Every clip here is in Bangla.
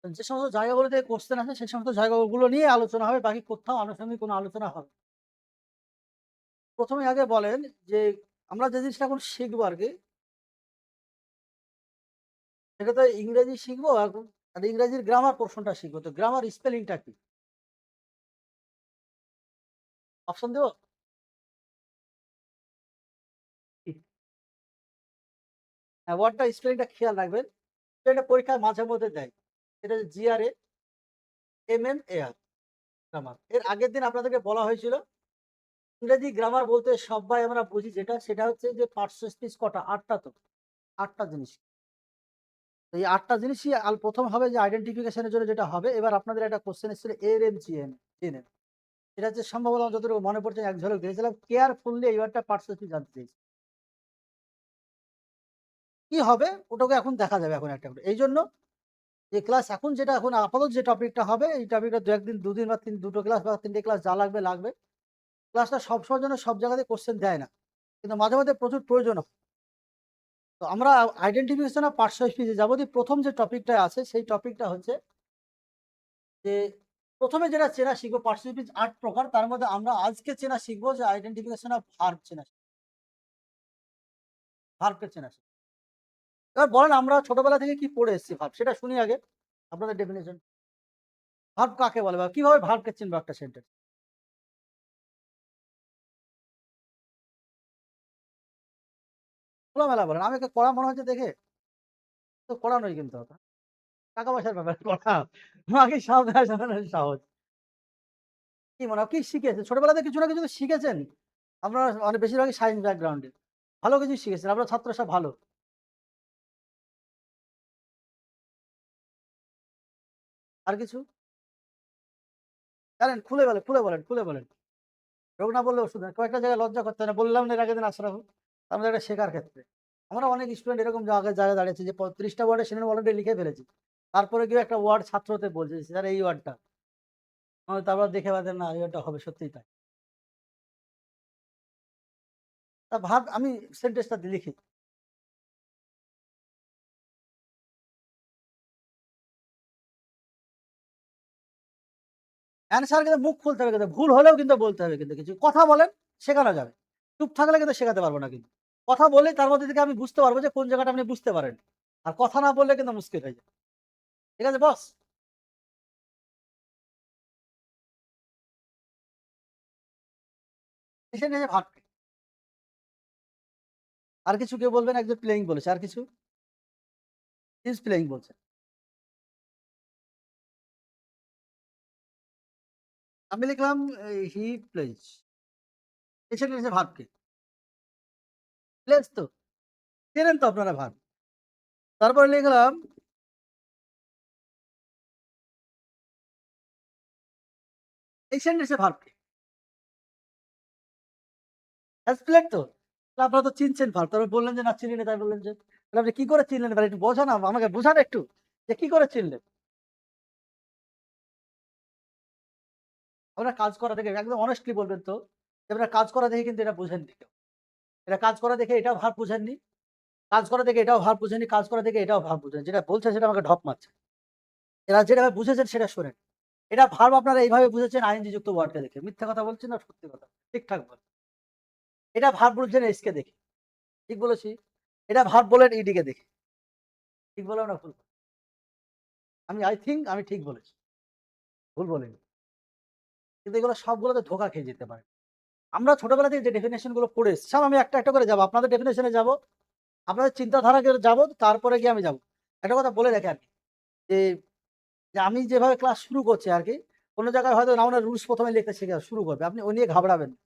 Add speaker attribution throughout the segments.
Speaker 1: যে সমস্ত জায়গাগুলোতে কোশ্চেন আছে সেই সমস্ত জায়গাগুলো নিয়ে আলোচনা হবে। বাকি কোথাও আনুষঙ্গিক কোনো আলোচনা হবে না। ১ম এ আগে বলেন যে আমরা যে জিনিসটা এখন শিখবো আরকি, সেটাতে ইংরেজি শিখবো আর ইংরেজির গ্রামার পোরশনটা শিখবো। তো গ্রামার স্পেলিংটা কি? অপশন দেব? কি? হ্যাঁ, ওয়ার্ডটা স্পেলিংটা খেয়াল রাখবেন। এটা পরীক্ষায় মাঝে মধ্যে দেয়। এটা হচ্ছে GRA MMAR গ্রামার। এর আগের দিন আপনাদেরকে বলা হয়েছিল ইংরেজি গ্রামার বলতে সব্বাই আমরা বুঝি যেটা, সেটা হচ্ছে যে পার্টস স্পিচ কটা? ৮ টা তো। ৮ টা জিনিস। তো এই ৮ টা জিনিসই ১ম হবে যে আইডেন্টিফিকেশন এর জন্য যেটা হবে। এবার আপনাদের একটা কোয়েশ্চেন এসেছিল ARMGN জেনে। এটা হচ্ছে সম্ভবত যতটুকু মনে পড়ছে এক ঝলক দিয়েছিলাম। কেয়ারফুলি এই ওয়ার্ডটা পার্টস স্পিচ জানতে চেয়েছি। কি হবে? ওটাকে এখন দেখা যাবে এখন একটা করে। এইজন্য যে ক্লাস এখন যেটা এখন আপাতত যে টপিকটা হবে এই টপিকটা ২ ১ দিন ২ দিন বা ২ টো ক্লাস বা ৩ টে ক্লাস যা লাগবে, লাগবে। ক্লাসটা সবসময়ের জন্য সব জায়গাতে কোয়েশ্চেন দেয় না। কিন্তু মাঝে, মাঝে প্রচুর প্রয়োজন হয়। তো আমরা identification of parts of speech এ যাবতীয় ১ম যে টপিকটা আছে সেই টপিকটা হচ্ছে যে ১ম এ যেটা চেনা শিখবো পার্টস অফ স্পিচ ৮ প্রকার। তার মধ্যে আমরা আজকে চেনা শিখবো যে আইডেন্টিফিকেশন অফ ভার্ব চেনা ভার্বকে চেনা শিখবো। এবার বলেন আমরা ছোটবেলা থেকে কি পড়ে এসেছি ভার্ব সেটা শুনি আগে আপনাদের ডেফিনিশন। ভার্ব কাকে বলে বা কিভাবে ভার্বকে চিনবো একটা সেন্টেন্স? খোলামেলা বলেন। আমাকে কড়া মনে হচ্ছে দেখে? তো কড়া নই কিন্তু অত। টাকা পয়সার ব্যাপার কড়া। আমাকে সাবধানে সাজানো সহজ। কি মনে হয় কি শিখেছেন? ছোটবেলাতে কিছু না কিছু তো শিখেছেন। আপনারা মানে বেশিরভাগই সায়েন্স ব্যাকগ্রাউন্ডের। ভালো কিছু শিখেছেন। আপনার ছাত্র সব ভালো। আর কিছু? জানেন খুলে বলেন, খুলে বলেন, খুলে বলেন। রোগ না বললে ওষুধ নেই। কয়েকটা জায়গায় লজ্জা করতে হয় না। বললাম না এর আগের দিন আশরাফুল। আমাদের এটা শেখার ক্ষেত্রে। আমরা অনেক স্টুডেন্ট এরকম জায়গায় দাঁড়িয়েছি যে ৩০ টা ওয়ার্ডের সিনোনিম অলরেডি লিখে ফেলেছি। তারপরে গিয়ে একটা ওয়ার্ড ছাত্রতে বলছে, "স্যার এই ওয়ার্ডটা।" তারপর দেখে বাদেন না এই ওয়ার্ডটা হবে সত্যিই তাই। তা ভাব আমি সেন্টেন্সটা লিখি। অ্যান্সার কিন্তু মুখ খুলতে হবে কিন্তু। ভুল হলেও কিন্তু বলতে হবে কিন্তু কিছু। কথা বলেন, শেখানো যাবে। চুপ থাকলে কিন্তু শেখাতে পারব না কিন্তু। কথা বললেই তার মধ্যে থেকে আমি বুঝতে পারব যে কোন জায়গাটা আপনি বুঝতে পারেন। আর কথা না বললে কিন্তু মুশকিল হয়ে যায়। ঠিক আছে বস? এসে নিয়ে ভাগ। আর কিছু কেউ বলবেন একজন প্লেয়িং বলেছে। আর কিছু? হি ইস প্লেয়িং বলছে। আমি লিখলাম হি প্লেইজ। এসে নিয়েছে ভার্বকে। প্লেস তো। চেনেন তো আপনারা ভার্ব। তারপরে লিখলাম এই সেন্টেন্সে ভার্বকে। হ্যাজ প্লেড তো। তো আপনারা তো চিনছেন ভার্ব। তারপর বললেন যে না চিনি না তাই বললেন যে। তাহলে আপনি কি করে চিনলেন এবার একটু বোঝান আমাকে বুঝান একটু যে কি করে চিনলেন? আপনার কাজ করা দেখে একদম অনেস্টলি বলবেন তো। যে আপনার কাজ করা দেখে কিন্তু এটা বুঝেননি কেউ। এটা কাজ করা দেখে এটাও ভার্ব বুঝেননি। কাজ করা দেখে এটাও ভার্ব বুঝেননি। কাজ করা দেখে এটাও ভার্ব বুঝেন। যেটা বলছে সেটা আমাকে ঢপ মারছে। এরা যেভাবে বুঝেছেন সেটা শোনেন। এটা ভার্ব আপনারা এইভাবে বুঝেছেন আইএনজি যুক্ত ওয়ার্ডকে দেখে। মিথ্যা কথা বলছি না সত্যি কথা? ঠিকঠাক বলেন। এটা ভার্ব বুঝছেন এস কে দেখে। ঠিক বলেছি? এটা ভার্ব বলেন ইডি কে দেখে। ঠিক বললাম না ভুল? আমি আই থিংক আমি ঠিক বলেছি। ভুল বলিনি। কিন্তু এগুলো সবগুলোতে ধোঁকা খেয়ে যেতে পারে। আমরা ছোটবেলা থেকে যে ডেফিনিশন গুলো পড়ে এসেছি, সব আমি একটা, একটা করে যাবো। আপনাদের ডেফিনিশন এ যাবো। আপনাদের চিন্তাধারাকে যাবো, তারপরে গিয়ে আমি যাবো। একটা কথা বলে রাখি আরকি যে, আমি যেভাবে ক্লাস শুরু করছি আরকি, কোন জায়গায় হয়তো নাউনের রুলস ১ম এ লিখতে শিখা শুরু করবে। আপনি ও নিয়ে ঘাবড়াবেন না।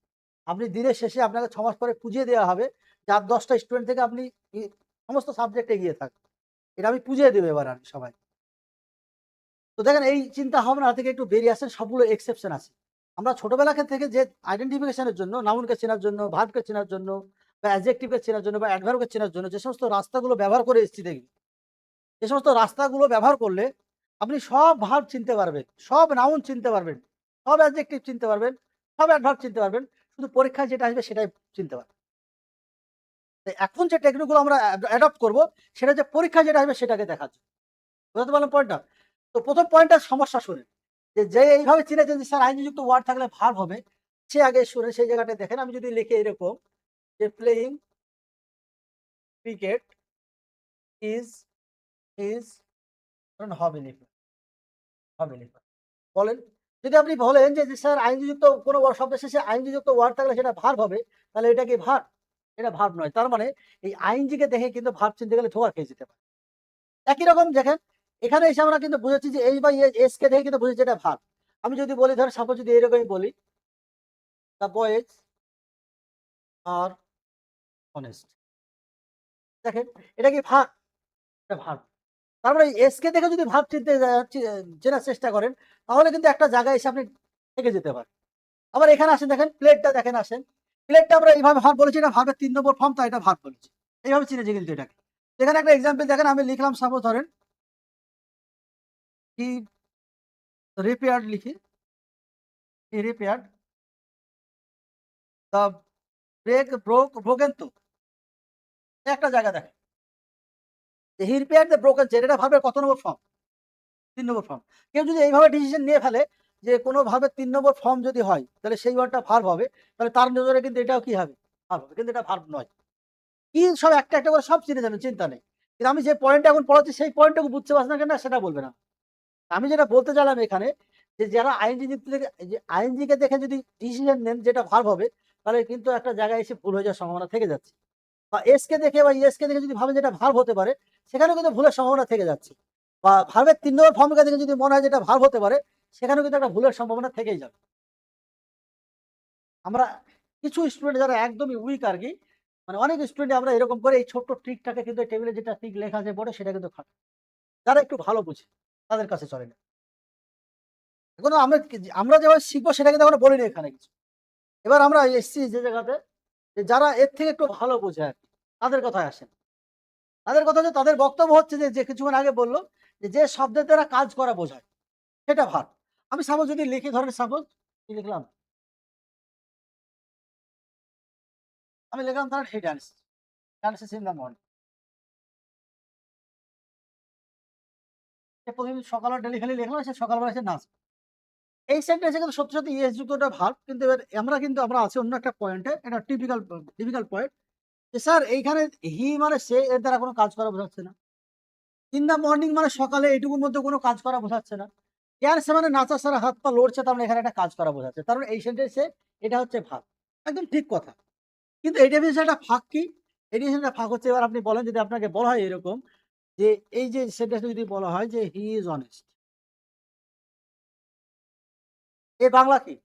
Speaker 1: আপনি দিনের শেষে আপনাকে ৬ মাস পরে পুজিয়ে দেওয়া হবে যে, আর ১০ টা স্টুডেন্ট থেকে আপনি ই সমস্ত সাবজেক্টে এগিয়ে থাকবেন। এটা আমি পুজিয়ে দেব এবার আর সবাই। তো দেখেন এই চিন্তা ভাবনা থেকে একটু বেরিয়ে আসেন সবগুলো এক্সেপশন আছে। আমরা ছোটবেলা থেকে যে আইডেন্টিফিকেশন এর জন্য নাউনকে চেনার জন্য, ভার্বকে চেনার জন্য বা অ্যাডজেক্টিভকে চেনার জন্য বা অ্যাডভার্বকে চেনার জন্য যে সমস্ত রাস্তাগুলো ব্যবহার করে এসেছি দেখবেন। যে সমস্ত রাস্তাগুলো ব্যবহার করলে আপনি সব ভার্ব চিনতে পারবেন, সব নাউন চিনতে পারবেন, সব অ্যাডজেক্টিভ চিনতে পারবেন, সব অ্যাডভার্ব চিনতে পারবেন। শুধু পরীক্ষায় যেটা আসবে সেটাই চিনতে পারবেন। তো এখন যে টেকনিক গুলো আমরা অ্যাডপ্ট করব সেটা হচ্ছে পরীক্ষায় যেটা আসবে সেটাকে দেখার জন্য। বুঝতে পারলেন পয়েন্টটা? তো প্রথম পয়েন্টটার সমস্যা শুনেন, যে এইভাবে চিনেছেন যে স্যার আইনযুক্ত ওয়ার্ড থাকলে ভার্ব হবে, সে আগে শুনে সেই জায়গাটা দেখেন। আমি যদি লিখি এরকম যে প্লেইং ক্রিকেট ইজ ইজ হবে লিখবেন, হবে লিখবেন। বলেন, যদি আপনি বলেন যে স্যার আইনযুক্ত কোনো শব্দের শেষে আইনযুক্ত ওয়ার্ড থাকলে সেটা ভার্ব হবে, তাহলে এটা কি ভার্ব? এটা ভার্ব নয়। তার মানে এই আইনজিকে দেখে কিন্তু ভার্ব চিনতে গেলে ধোঁয়া খেয়ে যেতে পারে। একই রকম দেখেন, এখানে এসে আমরা কিন্তু বুঝেছি যে এই বা এস কে দেখে কিন্তু বুঝেছি এটা ভার্ব। আমি যদি বলি, ধরেন সাপোজ যদি এরকমই বলি, দ্য বয়েজ আর অনেস্ট, দেখেন এটা কি ভার্ব? এটা ভার্ব। তারপরে এস কে দেখে যদি ভার্ব চিনতে চেনার চেষ্টা করেন, তাহলে কিন্তু একটা জায়গায় এসে আপনি থেকে যেতে পারেন। আবার এখানে আসেন, দেখেন প্লেটটা দেখেন, আসেন প্লেটটা আমরা এইভাবে ভার্ব বলেছি, এটা ভার্বের ৩ নম্বর ফর্ম, তাই এটা ভার্ব বলেছি। এইভাবে চিনেছি কিন্তু এটাকে। এখানে একটা এক্সাম্পল দেখেন, আমি লিখলাম সাপোজ ধরেন হি রিপেয়ার্ড, লিখি হি রিপেয়ার্ড দ্য ব্রোকেন, তো একটা জায়গা দেখেন হি রিপেয়ার্ড দ্য ব্রোকেন চেয়ার, এটা ভার্বের কত নম্বর ফর্ম? ৩ নম্বর ফর্ম। কেউ যদি এইভাবে ডিসিশন নিয়ে ফেলে যে কোনো ভার্বের ৩ নম্বর ফর্ম যদি হয়, তাহলে সেই ওয়ার্ডটা ভার্ব হবে, তাহলে তার নজরে কিন্তু এটাও কি হবে? ভার্ব হবে, কিন্তু এটা ভার্ব নয়। কি সব একটা একটা করে সব চিনে যাবেন, চিন্তা নেই। কিন্তু আমি যে পয়েন্টটা এখন পড়াচ্ছি সেই পয়েন্টটুকু বুঝতে পারছেন না কেন সেটা বলবে না। আমি যেটা বলতে চাইলাম এখানে, যে যারা আইনজীবী থেকে, যে আইনজীবীকে দেখে যদি ডিসিশন নেন যেটা ভার্ব হবে, তাহলে কিন্তু একটা জায়গায় এসে ভুল হয়ে যাওয়ার সম্ভাবনা থেকে যাচ্ছে। বা এস কে দেখে বা ইয়েস কে দেখে যদি ভাবেন যেটা ভার্ব হতে পারে, সেখানেও কিন্তু ভুলের সম্ভাবনা থেকে যাচ্ছে। বা ভার্বের ৩ নম্বর ফর্মকে দেখে যদি মনে হয় যেটা ভার্ব হতে পারে, সেখানেও কিন্তু একটা ভুলের সম্ভাবনা থেকেই যাবে। আমরা কিছু স্টুডেন্ট যারা একদমই উইক আর কি, মানে অনেক স্টুডেন্ট আমরা এরকম করে এই ছোট্ট ট্রিকটাকে কিন্তু টেবিলে যেটা ট্রিক লেখা আছে বোর্ডে, সেটা কিন্তু খাটে। যারা একটু ভালো বুঝে তাদের কাছে চলে না। এখনো আমরা যেভাবে শিখবো সেটা কিন্তু আমরা বলিনি এখানে কিছু। এবার আমরা এসছি যে জায়গাতে, যে যারা এর থেকে একটু ভালো বোঝে আর কি, তাদের কথায় আসেন। তাদের কথা হচ্ছে, তাদের বক্তব্য হচ্ছে যে কিছুক্ষণ আগে বলল যে শব্দের দ্বারা কাজ করা বোঝায় সেটা ভার্ব। আমি সাপোজ যদি লিখি, ধরেন সাপোজ কি লিখলাম, আমি লিখলাম ধরেন হি ডান্সেস ইন দ্য মর্নিং। সে প্রতিদিন সকালে ডেলি খালি লিখলাম, সে সকালবেলা সে নাচ। এই সেন্টেন্সে কিন্তু সত্যি সত্যি ইয়েস যুক্তটা ভার্ব, কিন্তু এবার আমরা আছি অন্য একটা পয়েন্টে, এটা টিপিক্যাল পয়েন্ট, যে স্যার এইখানে হি মানে সে, এর দ্বারা কোনো কাজ করা বোঝাচ্ছে না। ইন দ্য মর্নিং মানে সকালে, এইটুকুর মধ্যে কোনো কাজ করা বোঝাচ্ছে না। ড্যান্স মানে নাচা, সারা হাত পা লড়ছে, তার মানে এখানে একটা কাজ করা বোঝাচ্ছে। তার মানে এই সেন্টেন্সে এটা হচ্ছে ভার্ব। একদম ঠিক কথা। কিন্তু এই ডেফিনিশন একটা ফাঁক কি? এই ডেফিনিশনটা ফাঁক হচ্ছে, এবার আপনি বলেন, যদি আপনাকে বলা হয় এরকম, যে এই যে সেন্টেন্সটা যদি বলা হয় যে হি ইজ অনেস্ট, এর বাংলা কি?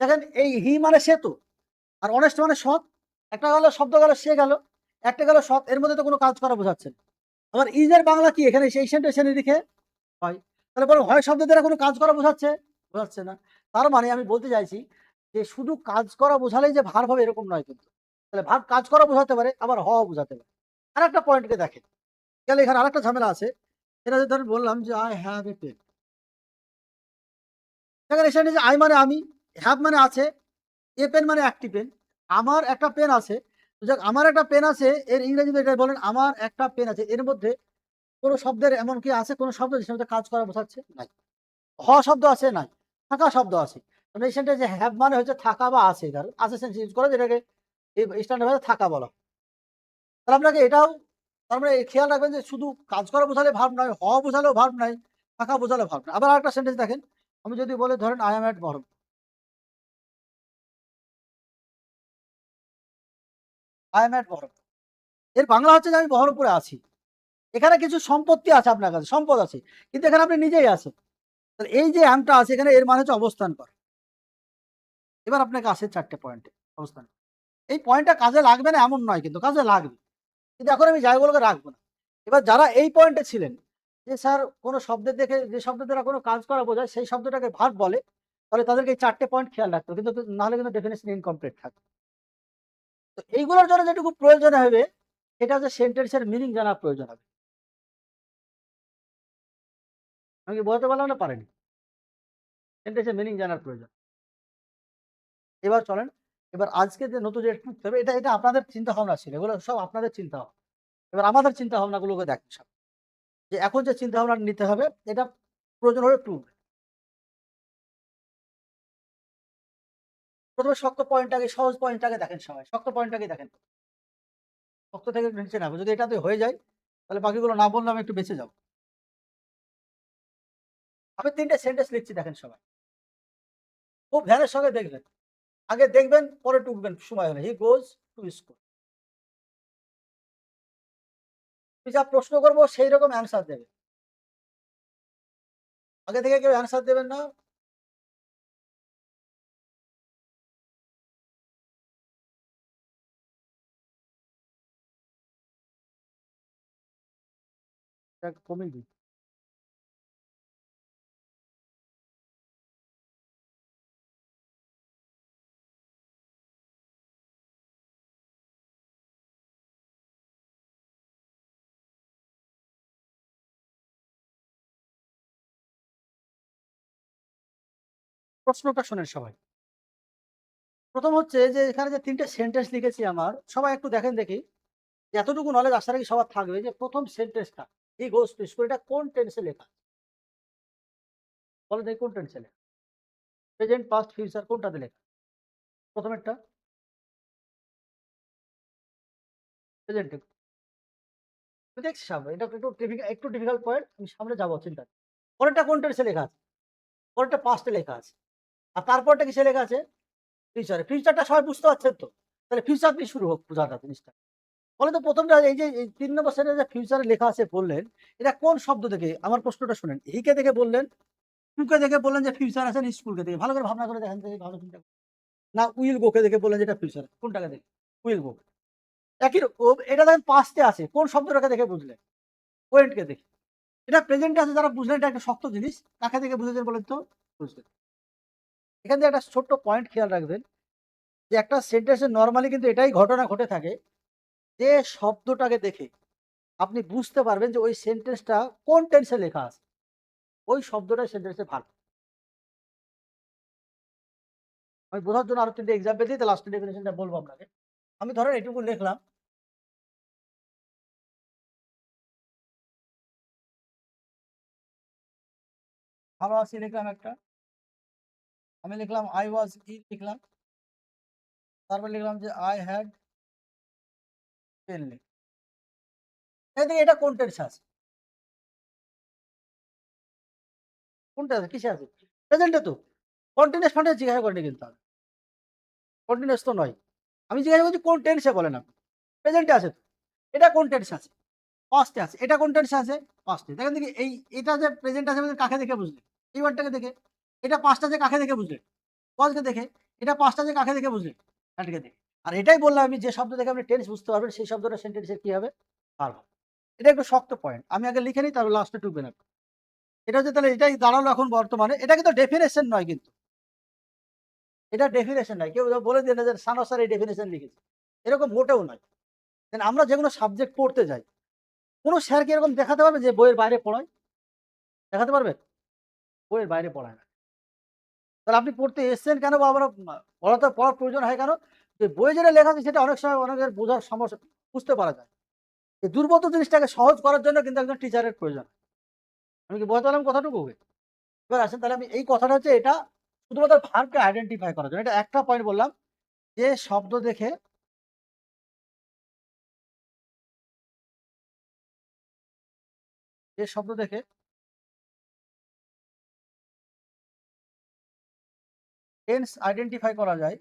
Speaker 1: দেখেন, এই হি মানে সে তো, আর অনেস্ট মানে সৎ। একটা গেল শব্দ, গেল সে গেল, একটা গেল সৎ, এর মধ্যে তো কোনো কাজ করা বোঝাচ্ছে না। আবার ইজ এর বাংলা কি? এখানে সেই সেন্টেন্সে লিখে হয়। তাহলে বলো, হয় শব্দ দ্বারা কোনো কাজ করা বোঝাচ্ছে, বোঝাচ্ছে না। তার মানে আমি বলতে চাইছি যে শুধু কাজ করা বোঝালেই যে ভার্ব হবে এরকম নয় কিন্তু। তাহলে ভার্ব কাজ করা বোঝাতে পারে, আবার হওয়া বোঝাতে পারে। আরেকটা পয়েন্টকে দেখেন, তাহলে এখানে আরেকটা ঝামেলা আছে। সেটা যদি ধরেন বললাম যে আই হ্যাভ এ পেন, সেখানে এসে যে আই মানে আমি, হ্যাভ মানে আছে, এ পেন মানে একটি পেন। আমার একটা পেন আছে। তো যাক, আমার একটা পেন আছে, এর ইংরেজিতে এটা বলেন আমার একটা পেন আছে, এর মধ্যে কোনো শব্দের এমন কি আছে, কোনো শব্দ যেটার মধ্যে কাজ করা বোঝাচ্ছে? নাই। হওয়া শব্দ আছে? নাই। থাকা শব্দ আছে। মানে এই সেন্টেন্সে হ্যাভ মানে হচ্ছে থাকা বা আছে, ধরো আছে সেন্স ইউজ করে, যেটাকে এই স্ট্যান্ডার্ড ভাষায় থাকা বলা হয়। তাহলে আপনাকে এটাও, তার মানে খেয়াল রাখবেন যে শুধু কাজ করা বোঝালে ভার্ব নয়, হওয়া বোঝালেও ভার্ব নাই, থাকা বোঝালেও ভার্ব না। আবার আরেকটা সেন্টেন্স দেখেন, আমি যদি বলি ধরেন I am at Baharampur, I am at Baharampur, এর বাংলা হচ্ছে যে আমি বহরমপুরে আছি। এখানে কিছু সম্পত্তি আছে, আপনার কাছে সম্পদ আছে, কিন্তু এখানে আপনি নিজেই আছেন। তাহলে এই যে আমটা আছে এখানে, এর মানে হচ্ছে অবস্থান করা। এবার আপনাকে আসে ৪টে পয়েন্টে অবস্থান। এই পয়েন্টটা কাজে লাগবে না এমন নয়, কিন্তু কাজে লাগবে। কিন্তু এখন আমি জায়গাগুলোকে রাখবো না। এবার যারা এই পয়েন্টে ছিলেন যে স্যার কোনো শব্দের দেখে, যে শব্দের দ্বারা কোনো কাজ করা বোঝায় সেই শব্দটাকে ভার্ব বলে, তাহলে তাদেরকে এই ৪টে পয়েন্ট খেয়াল রাখতে হবে, কিন্তু নাহলে কিন্তু ডেফিনিশন ইনকমপ্লিট থাকবে। তো এইগুলোর জন্য যেটুকু প্রয়োজন হবে, সেটা হচ্ছে সেন্টেন্সের মিনিং জানার প্রয়োজন হবে। আমি কি বোঝাতে পারলাম না? পারেনি। সেন্টেন্সের মিনিং জানার প্রয়োজন। এবার চলেন, এবার আজকে যে নতুন যে টপিক হবে, এটা এটা আপনাদের চিন্তা ভাবনা ছিল, এগুলো সব আপনাদের চিন্তা ভাবনা। এবার আমাদের চিন্তা ভাবনাগুলোকে দেখেন সব। যে এখন যে চিন্তা ভাবনা নিতে হবে এটা প্রয়োজন হলে টু। প্রথমে শক্ত পয়েন্টটাকে সহজ পয়েন্টটাকে দেখেন সবাই। শক্ত পয়েন্টটাকে দেখেন। শক্ত থেকে নিচে নামো। যদি এটাতে হয়ে যায় তাহলে বাকিগুলো না বললে আমি একটু বেঁচে যাবো। আমি ৩ টে সেন্টেন্স লিখছি দেখেন সবাই। খুব ধ্যানের সঙ্গে দেখবেন। আগে দেখবেন পরে টুকবেন সময় হলে। হি গোজ টু স্কুল। আমি যা প্রশ্ন করব সেই রকম অ্যান্সার দেবে। আগে থেকে কেউ অ্যান্সার দেবেন না। এটা কমিয়ে দিই। প্রশ্নটা শোনেন সবাই। প্রথম হচ্ছে যে এখানে যে ৩ টে সেন্টেন্স লিখেছি আমার, সবাই একটু দেখেন দেখি। এতটুকু নলেজ আশা রাখি সবার থাকবে যে ১ম সেন্টেন্সটা হি গোজ টু স্কুল এটা কোন টেন্সে লেখা? বলেন দেখি কোন টেন্সে লেখা? প্রেজেন্ট, পাস্ট, ফিউচার কোনটাতে লেখা? প্রথমেরটা প্রেজেন্টে। আমি দেখছি সামনে। এটা একটু ডিফিকাল্ট পয়েন্ট। আমি সামনে যাবো চিন্তা নেই। পরেরটা কোন টেন্সে লেখা আছে? পরেরটা পাস্টে লেখা আছে। আর তারপরটা কিসে লেখা আছে? ফিউচারে। ফিউচারটা সবাই বুঝতে পারছেন তো? তাহলে ফিউচার দিয়ে শুরু হোক বোঝাটা জিনিসটা। ফলে তো ১ম টা এই যে এই ৩ নম্বর সেন্টেন্সে ফিউচারে লেখা আছে বললেন, এটা কোন শব্দ থেকে? আমার প্রশ্নটা শুনেন। হি কে দেখে বললেন, টু কে দেখে বললেন যে ফিউচার আছে না স্কুলকে দেখে। ভালো করে ভাবনা করে দেখেন তো ভালো চিন্তা করে। না উইল গো কে দেখে বললেন যে এটা ফিউচার। কোনটাকে দেখে? Will go. একই রকম এটা দেখেন পাস্টে আছে। কোন শব্দটাকে দেখে বুঝলেন? ওয়েন্ট কে দেখে। এটা প্রেজেন্টে আছে যারা বুঝলেন এটা একটা শক্ত জিনিস। কাকে দেখে বুঝেছেন বলেন তো? বুঝলেন। এখান থেকে একটা ছোট্ট পয়েন্ট খেয়াল রাখবেন যে একটা সেন্টেন্সে নরমালি কিন্তু এটাই ঘটনা ঘটে থাকে যে শব্দটাকে দেখে আপনি বুঝতে পারবেন যে ওই সেন্টেন্সটা কোন টেন্সে লেখা আছে। ওই শব্দটাই সেন্টেন্সে ভার্ব। আমি বোঝার জন্য আরো ৩ টে এক্সাম্পল দিই তাহলে লাস্টের ডেফিনিশনটা বলবো আপনাকে। আমি ধরেন এটুকু লিখলাম। ভালো আছি লিখলাম একটা। আমি লিখলাম I was ill লিখলাম। তারপর লিখলাম যে I had pain। এদিকে এটা কোন টেন্সে আছে? কোনটা আছে? কিসে আছে? প্রেজেন্টে তো। কন্টিনিউয়াস ফন্টে জিজ্ঞাসা করেনি কিন্তু আমি। কন্টিনিউয়াস তো নয়। আমি জিজ্ঞাসা করছি কোন টেন্সে বলেন আপনি। প্রেজেন্টে আছে তো। এটা কোন টেন্সে আছে? পাস্টে আছে। এটা কোন টেন্সে আছে? পাস্টে। দেখেন দেখি এটা যে প্রেজেন্ট আছে মানে কাকে দেখে বুঝলেন? এই ওয়ার্ডটাকে দেখে। এটা পাস্ট আছে কাকে দেখে বুঝলেন? ওয়াজকে দেখে। এটা পাস্ট আছে কাকে দেখে বুঝলেন? দ্যাটকে দেখে। আর এটাই বললাম আমি যে শব্দ দেখে আপনি টেন্স বুঝতে পারবেন সেই শব্দটা সেন্টেন্সের কি হবে? ভার্ব হবে। এটা একটু শক্ত পয়েন্ট। আমি আগে লিখে নিই তারপর লাস্টে টুকবেন আপনি। এটা হচ্ছে তাহলে এটাই দাঁড়ালো এখন বর্তমানে। এটা কিন্তু ডেফিনিশন নয় কিন্তু। এটা ডেফিনিশন নয়। কেউ বলে দিল যে সানোয়ার স্যার এই ডেফিনিশন লিখেছে। এরকম মোটেও নয়। দেন আমরা যেকোনো সাবজেক্ট পড়তে যাই, কোন স্যার কি এরকম দেখাতে পারবে যে বইয়ের বাইরে পড়ায়? দেখাতে পারবে? বইয়ের বাইরে পড়ায় না। তাহলে আপনি পড়তে এসছেন কেন বা আমরা পড়ার প্রয়োজন হয় কেন? যে বইয়ে যেটা লেখা আছে সেটা অনেক সময় অনেকের বোঝার সমস্যা বুঝতে পারা যায়। এই দুর্বোধ্য জিনিসটাকে সহজ করার জন্য কিন্তু একজন টিচারের প্রয়োজন। আমি কি বোঝাতে পারলাম কথাটুকু? এবার আসেন তাহলে আমি এই কথাটা হচ্ছে এটা শুধুমাত্র ভার্বকে আইডেন্টিফাই করার জন্য। এটা একটা পয়েন্ট বললাম যে শব্দ দেখে যে শব্দ দেখে টেন্স আইডেন্টিফাই করা যায়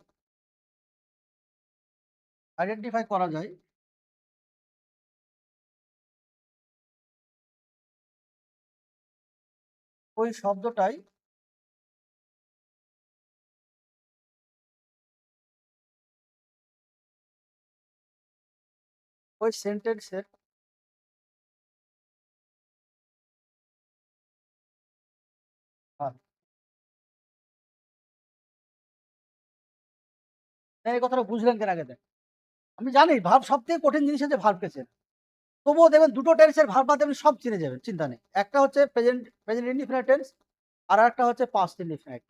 Speaker 1: ওই শব্দটাই ওই সেন্টেন্সের ভার্ব। এই কথাটা বুঝলেন কিনা আগে দেখেন। আমি জানি ভার্ব সবথেকে কঠিন জিনিস হচ্ছে ভার্বকে চেনা। তবুও দেখবেন ২ টো টেন্সের ভার্ব বাদে আপনি সব চিনে যাবেন, চিন্তা নেই। একটা হচ্ছে প্রেজেন্ট ইনডিফিনিট টেন্স, আর আরেকটা হচ্ছে পাস্ট ইনডিফিনিট।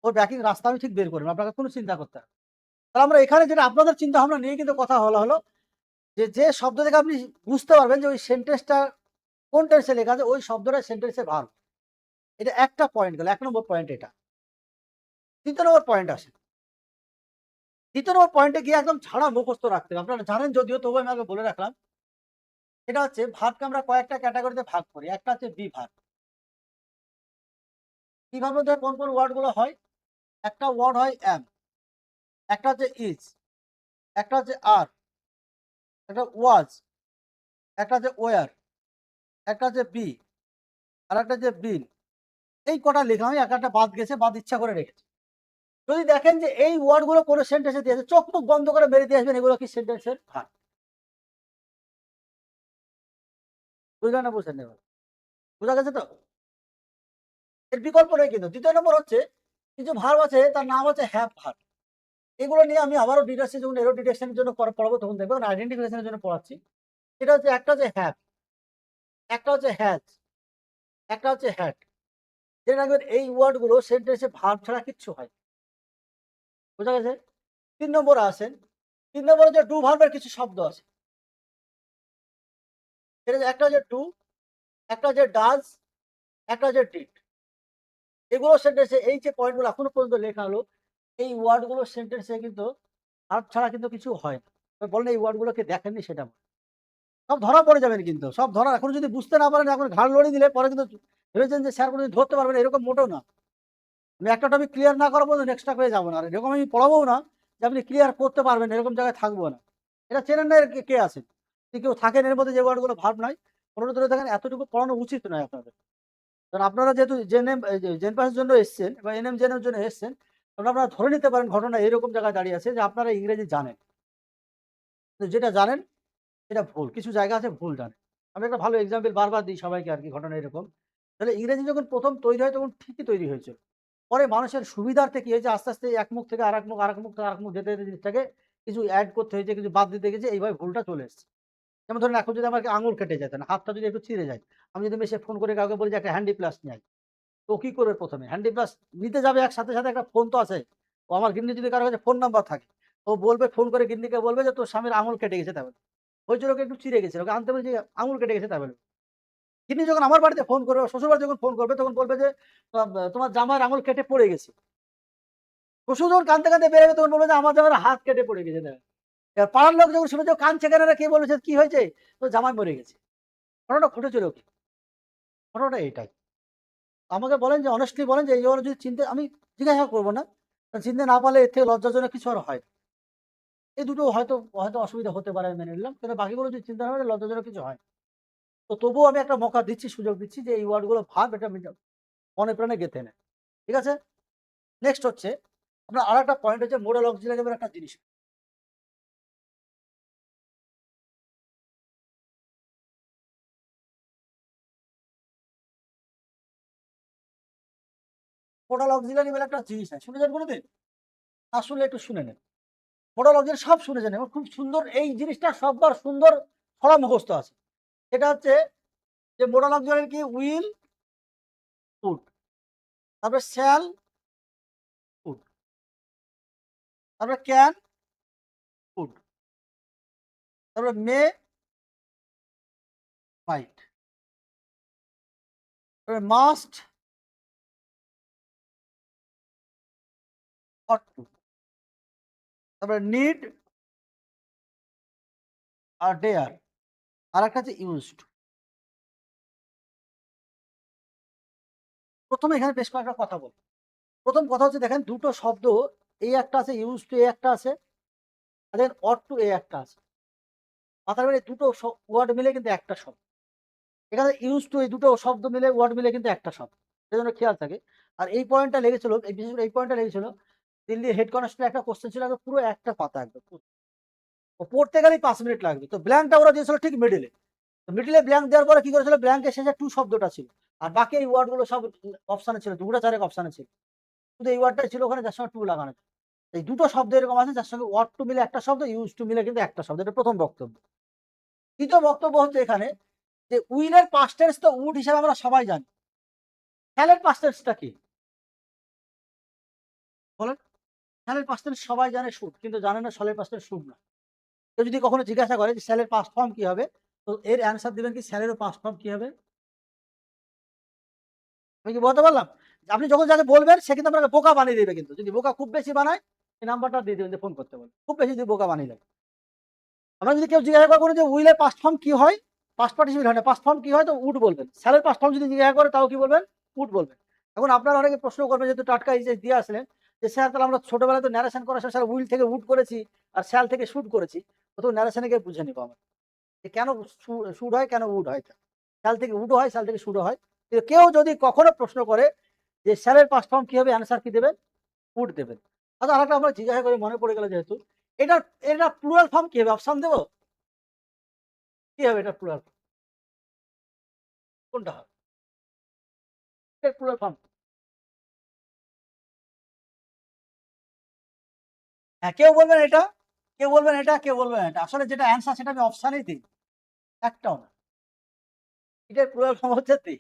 Speaker 1: ওর ব্যাকিং রাস্তা আমি ঠিক বের করব। আপনাকে কোনো চিন্তা করতে হবে না। তাহলে আমরা এখানে যেটা আপনাদের চিন্তাভাবনা নিয়ে কিন্তু কথা হলো যে শব্দ থেকে আপনি বুঝতে পারবেন যে ওই সেন্টেন্সটা কোন টেন্সে লেখা আছে ওই শব্দটা সেন্টেন্সে ভার্ব। এটা একটা পয়েন্ট গেল, ১ নম্বর পয়েন্ট এটা। ৩য় নম্বর পয়েন্ট আসে। ৩য় নম্বর পয়েন্টে গিয়ে একদম ছাড়া মুখস্থ রাখতে হবে। আপনারা জানেন যদিও, তবু আমি আগে বলে রাখলাম। এটা হচ্ছে ভার্বকে আমরা কয়েকটা ক্যাটেগরিতে ভাগ করি। একটা হচ্ছে বি ভার্ব। বি ভার্বের মধ্যে কোন কোন ওয়ার্ড গুলো হয়? একটা ওয়ার্ড হয় অ্যাম, একটা হচ্ছে ইজ, একটা হচ্ছে আর, একটা ওয়াজ, একটা হচ্ছে ওয়ার, একটা হচ্ছে বি, আর একটা হচ্ছে বিন। এই কটা লিখলাম, আমি একটা বাদ গেছে, বাদ ইচ্ছা করে রেখেছি। যদি দেখেন যে এই ওয়ার্ড গুলো কোনো সেন্টেন্সে দিয়েছে, চোখ মুখ বন্ধ করে বেরিয়ে দিয়ে আসবেন এগুলো কি সেন্টেন্সের ভার্ব। বুঝলেন না বুঝলেন? এবার বোঝা গেছে তো? এর বিকল্প নেই কিন্তু। ২য় নম্বর হচ্ছে কিছু ভার্ব আছে, তার নাম হচ্ছে হ্যাভ ভার্ব। এগুলো নিয়ে আমি আবারও ডিটেলসে যখন এরর ডিটেকশনের জন্য পড়াবো তখন দেখবেন, আইডেন্টিফিকেশনের জন্য পড়াচ্ছি। এটা হচ্ছে একটা হচ্ছে হ্যাভ, একটা হচ্ছে হ্যাজ, একটা হচ্ছে হ্যাড। জেনে রাখবেন এই ওয়ার্ড গুলো সেন্টেন্সে ভার্ব ছাড়া কিচ্ছু হয়। বোঝা গেছে? ৩ নম্বরে আসেন। ৩ নম্বরে যে ডু ভার্বের কিছু শব্দ আছে। সেটা একটা হচ্ছে ডু, একটা হচ্ছে ডাজ, একটা হচ্ছে ডিড। এগুলো সেন্টেন্সে এই যে পয়েন্টগুলো এখনো পর্যন্ত লেখা হলো, এই ওয়ার্ড গুলো সেন্টেন্সে কিন্তু ভার্ব ছাড়া কিন্তু কিছু হয় না। বলেন এই ওয়ার্ড গুলোকে দেখেননি সেটা বলেন। সব ধরা পড়ে যাবেন কিন্তু। সব ধরা, এখন যদি বুঝতে না পারেন, এখন ঘাড় লড়িয়ে দিলে পরে কিন্তু ভেবেছেন যে স্যার কোনোদিন ধরতে পারবেন, এরকম মোটেও না। আমি একটা টপিক ক্লিয়ার না করা পর্যন্ত নেক্সট টপিকে যাবো না। আর এরকম আমি পড়াবোও না যে আপনি ক্লিয়ার করতে পারবেন, এরকম জায়গায় থাকবো না। এটা চেনেন না কে আছেন? যদি কেউ থাকেন এর মধ্যে যে ওয়ার্ডগুলো ভার্ব নাই, কোনোটা ধরে দেখেন, এতটুকু পড়ানো উচিত নয় আপনাদের। কারণ আপনারা যেহেতু জেনএম জেন পাসের জন্য এসছেন বা এনএম জেনের জন্য এসছেন, তখন আপনারা ধরে নিতে পারেন ঘটনা এরকম জায়গায় দাঁড়িয়ে আছে যে আপনারা ইংরেজি জানেন, কিন্তু যেটা জানেন এটা ভুল। কিছু জায়গা আছে ভুল জানেন। আমি একটা ভালো এক্সাম্পল বারবার দিই সবাইকে আর কি, ঘটনা এরকম। তাহলে ইংরেজি যখন প্রথম তৈরি হয় তখন ঠিকই তৈরি হয়েছিল। পরে মানুষের সুবিধার্থে কি হয়েছে, আস্তে আস্তে এক মুখ থেকে আরেক মুখ, আরেক মুখ থেকে আরেক মুখ যেতে যেতে জিনিসটাকে কিছু অ্যাড করতে হয়েছে, কিছু বাদ দিতে গেছে, এইভাবে ভুলটা চলে এসেছে। যেমন ধরেন এখন যদি আমাকে আঙুল কেটে যেত না, হাতটা যদি একটু ছিঁড়ে যায়, আমি যদি মেশে ফোন করে কাউকে বলি যে একটা হ্যান্ডি প্লাস নিয়ে আয়, তো কি করবে? প্রথমে হ্যান্ডি প্লাস নিতে যাবে, এক সাথে সাথে একটা ফোন তো আছে। ও আমার গিন্নি যদি কারো কাছে ফোন নাম্বার থাকে, ও বলবে, ফোন করে গিন্নিকে বলবে যে তোর স্বামীর আঙুল কেটে গেছে, তাই বলে হয়েছিল, ওকে একটু ছিঁড়ে গেছে, ওকে আনতে বলছি আঙুল কেটে গেছে, তাই বলে। তিনি যখন আমার বাড়িতে ফোন করবে, শ্বশুর বাড়ি যখন ফোন করবে, তখন বলবে যে তোমার জামার আঙুল কেটে পড়ে গেছে। শ্বশুর যখন কাঁদতে কাঁদতে বেরোবে, তখন বলবে যে আমার জামার হাত কেটে পড়ে গেছে। এবার পাড়ার লোক যখন শুনে যে কাঁদছে কেন, কে বলেছে কি হয়েছে, তো জামাই মরে গেছে। ঘটনাটা ঘটেছিল কি? ঘটনাটা এটাই। আমাকে বলেন যে অনেস্টলি বলেন যে এই জন্য যদি চিনতে, আমি জিজ্ঞাসা করবো না, কারণ চিনতে না পারলে এর থেকে লজ্জাজনক কিছু আর হয় না। এই দুটো হয়তো হয়তো অসুবিধা হতে পারে, আমি মেনে নিলাম, কিন্তু বাকিগুলো যদি চিন্তা না পারে লজ্জাজনক কিছু হয় না। তো তবুও আমি একটা মৌকা দিচ্ছি, সুযোগ দিচ্ছি যে এই ওয়ার্ড গুলো ভাব, এটা মনে প্রাণে গেঁথে নেয়। ঠিক আছে? নেক্সট হচ্ছে আপনার আর একটা পয়েন্ট হচ্ছে মোডাল অক্সিলারি একটা জিনিস। মোডাল অক্সিলারি একটা জিনিস আছে, শুনেছেন কোনোদিন? আসলে একটু শুনে নেন। মোডাল অক্সিলারি সব শুনেছেন এবং খুব সুন্দর, এই জিনিসটা সববার সুন্দর ছড়া মুখস্থ আছে। এটা হচ্ছে যে মোডাল অক্সিলারি কি? উইল, উড, তারপরে শ্যাল, উড, তারপরে ক্যান, উড, তারপরে মে, মাইট, তারপরে মাস্ট, অট টু, তারপরে নিড আর ডেয়ার, আর একটা হচ্ছে ইউজড। প্রথমে এখানে বেশ কয়েকটা কথা বল। প্রথম কথা হচ্ছে দেখেন, দুটো শব্দ, এই একটা আছে, ইউজ টু এ একটা আছে, আর দেন অট টু এ একটা আছে। মাথার বাইরে দুটো ওয়ার্ড মিলে কিন্তু একটা শব্দ। এখানে ইউজ টু, এই দুটো শব্দ মিলে, ওয়ার্ড মিলে কিন্তু একটা শব্দ। সেজন্য খেয়াল থাকে। আর এই পয়েন্টটা লেগেছিল, এই বিশেষ করে এই পয়েন্টটা লেগেছিল দিল্লির হেড কনস্টেবল, একটা কোশ্চেন ছিল পুরো একটা পাতা একদম, ও পড়তে গেলেই 5 মিনিট লাগবে। তো ব্ল্যাঙ্কটা ওরা দিয়েছিল ঠিক মিডিলে। তো মিডিলে ব্ল্যাঙ্ক দেওয়ার পরে কি করেছিল, ব্ল্যাঙ্কের শেষে টু শব্দটা ছিল, আর বাকি এই ওয়ার্ড গুলো সব অপশানে ছিল, দুটা চারেক অপশানে ছিল, শুধু এই ওয়ার্ডটাই ছিল ওখানে যার সঙ্গে টু লাগানো ছিল। এই দুটো শব্দ এরকম আছে যার সঙ্গে ওয়ার্ড টু মিলে একটা শব্দ, ইউজ টু মিলে কিন্তু একটা শব্দ। এটা প্রথম বক্তব্য। দ্বিতীয় বক্তব্য হচ্ছে এখানে যে উইলের পাস্ট টেন্স তো উড হিসেবে আমরা সবাই জানি। শ্যালের পাস্ট টেন্সটা কি বলেন? শ্যালের পাস্ট টেন্স সবাই জানে শুড, কিন্তু জানে না শ্যালের পাস্ট টেন্স শুড না। কেউ যদি কখনো জিজ্ঞাসা করে যে শ্যালের পাস্ট ফর্ম কি হবে, তো এর অ্যান্সার দিবেন কি স্যারেরও পাস্ট ফর্ম কি হবে? আমি কি বলতে পারলাম? আপনি যখন যাকে বলবেন সে কিন্তু আপনাকে বোকা বানিয়ে দিবে কিন্তু। যদি বোকা খুব বেশি বানায়, এই নাম্বারটা দিয়ে দিবেন যে ফোন করতে বলে। খুব বেশি যদি বোকা বানিয়ে দেয়। আমরা যদি কেউ জিজ্ঞাসা করে যে উইল এর পাস্ট ফর্ম কি হয়? পাস্ট পার্টিসিপেল হয় না। পাস্ট ফর্ম কি হয়? তো উড বলবেন। স্যারের পাস্ট ফর্ম যদি জিজ্ঞাসা করে তাও কি বলবেন? উড বলবেন। এখন আপনারা অনেকে প্রশ্ন করবেন যেহেতু টাটকা এই যে দিয়ে আসলেন যে স্যার তাহলে আমরা ছোটবেলায় তো ন্যারেশন করার সময় স্যার উইল থেকে উড করেছি আর শ্যাল থেকে শুড করেছি। তো ন্যারেশনে গিয়ে বুঝে নিব আমরা। যে কেন শুড হয়, কেন উড হয়? শ্যাল থেকে উডও হয়, শ্যাল থেকে শুডও হয়। কিন্তু কেউ যদি কখনো প্রশ্ন করে যে স্যারের পাস্ট ফর্ম কি হবে? অ্যান্সার কি দেবেন? উড দেবেন। আচ্ছা আরেকটা আমরা জিজ্ঞাসা করে মনে পড়ে গেল যেহেতু এটার এটা প্লুরাল ফর্ম কি হবে? অপশন দেব? কি হবে এটা প্লুরাল ফর্ম? কোনটা হবে? এর প্লুরাল ফর্ম? হ্যাঁ, কেউ বলবেন এটা, কেউ বলবেন এটা, কেউ বলবেন এটা। আসলে যেটা অ্যান্সার সেটা আমি অপশনেই দিই। একটাও না। এটার প্লুরাল ফর্ম হচ্ছে তি।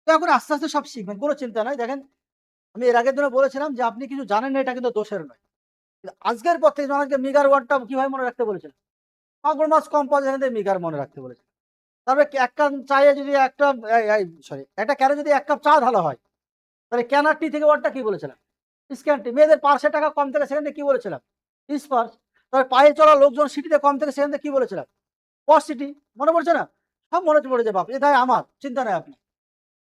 Speaker 1: তো এখন আস্তে, আস্তে সব শিখবেন। কোন চিন্তা নাই। দেখেন আমি এর আগের দিনে বলেছিলাম যে আপনি কিছু জানেন না এটা কিন্তু দোষের নয়। কিন্তু আজকের পর থেকে আমাকে মিগার ওয়ার্ডটা কিভাবে মনে রাখতে বলেছিলাম? মাগুর মাছ কম পাওয়া যায় এখান থেকে মিগার মনে রাখতে বলেছিলাম। তারপরে ১ কাপ চায়ে যদি ১ কাপ সরি ১ টা ক্যানে যদি ১ কাপ চা ঢালা হয়, তাহলে ক্যান আর টি থেকে ওয়ার্ডটা কি বলেছিলাম? স্ক্যান টি। মেয়েদের পার্সে টাকা কম থেকে সেখান থেকে কি বলেছিলাম? স্পার্স। তারপরে পায়ে চলা লোকজন সিটিতে কম থেকে সেখান থেকে কি বলেছিলাম? পশ সিটি। মনে পড়ছে না? সব মনে পড়েছে বাপ। এটাই আমার। চিন্তা নাই আপনার।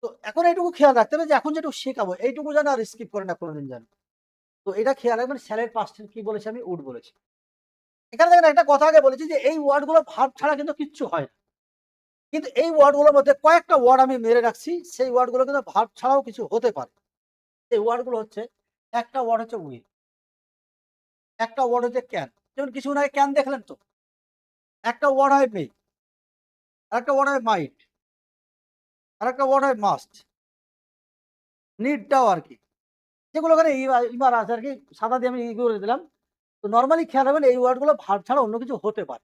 Speaker 1: তো এখন এইটুকু খেয়াল রাখতে হবে যে এখন যেটুকু শেখাবো এইটুকু যেন আর স্কিপ করে না কোনদিন যেন। তো এটা খেয়াল রাখবেন স্যারের পাস্ট কি বলেছি আমি? উড বলেছি। এখানে দেখেন একটা কথা আগে বলেছি যে এই ওয়ার্ড গুলো ভার্ব ছাড়া কিন্তু কিচ্ছু হয় না। কিন্তু এই ওয়ার্ড গুলোর মধ্যে কয়েকটা ওয়ার্ড আমি মেরে রাখছি। সেই ওয়ার্ড গুলো কিন্তু ভার্ব ছাড়াও কিছু হতে পারে। এই ওয়ার্ড গুলো হচ্ছে একটা ওয়ার্ড হচ্ছে উইল, একটা ওয়ার্ড হচ্ছে ক্যান। যেমন কিছুক্ষণ আগে ক্যান দেখলেন তো? একটা ওয়ার্ড হয় মে, আরেকটা ওয়ার্ড হয় মাইট, আরেকটা ওয়ার্ড হয় মাস্ট। নিডটাও আরকি। যেগুলো ওখানে ইমার আছে আরকি সাদা দিয়ে আমি করে দিলাম। তো নরমালি খেয়াল রাখবেন এই ওয়ার্ড গুলো ভার্ব ছাড়া অন্য কিছু হতে পারে।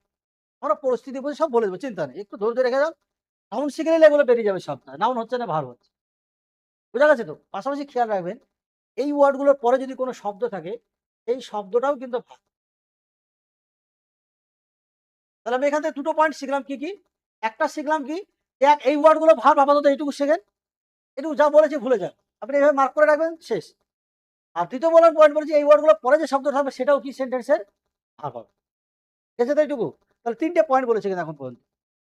Speaker 1: আমরা পরিস্থিতি বুঝে সব বলে দেব, চিন্তা নেই। একটু ধৈর্য রেখে যান। নাউন শিখে নিলে এগুলো বেরিয়ে যাবে সব। নাউন হচ্ছে না ভার্ব হচ্ছে। বোঝা গেছে তো? পাশাপাশি খেয়াল রাখবেন এই ওয়ার্ড গুলোর পরে যদি কোনো শব্দ থাকে, এই শব্দটাও কিন্তু ভার্ব। তাহলে আমি এখান থেকে ২ টো পয়েন্ট শিখলাম কি, কি? একটা শিখলাম কি? এই ওয়ার্ড গুলো ভার্ব আপাতত এইটুকু শেখেন। এটুকু যা বলেছি ভুলে যান। আপনি এভাবে মার্ক করে রাখবেন শেষ। আর ২য় পয়েন্ট বলেছি এই ওয়ার্ড গুলোর পরে যে শব্দটা হবে সেটাও কি সেন্টেন্সের ভার্ব হবে। ঠিক আছে তো এইটুকু? তাহলে ৩ টে পয়েন্ট বলেছি কিন্তু এখন পর্যন্ত।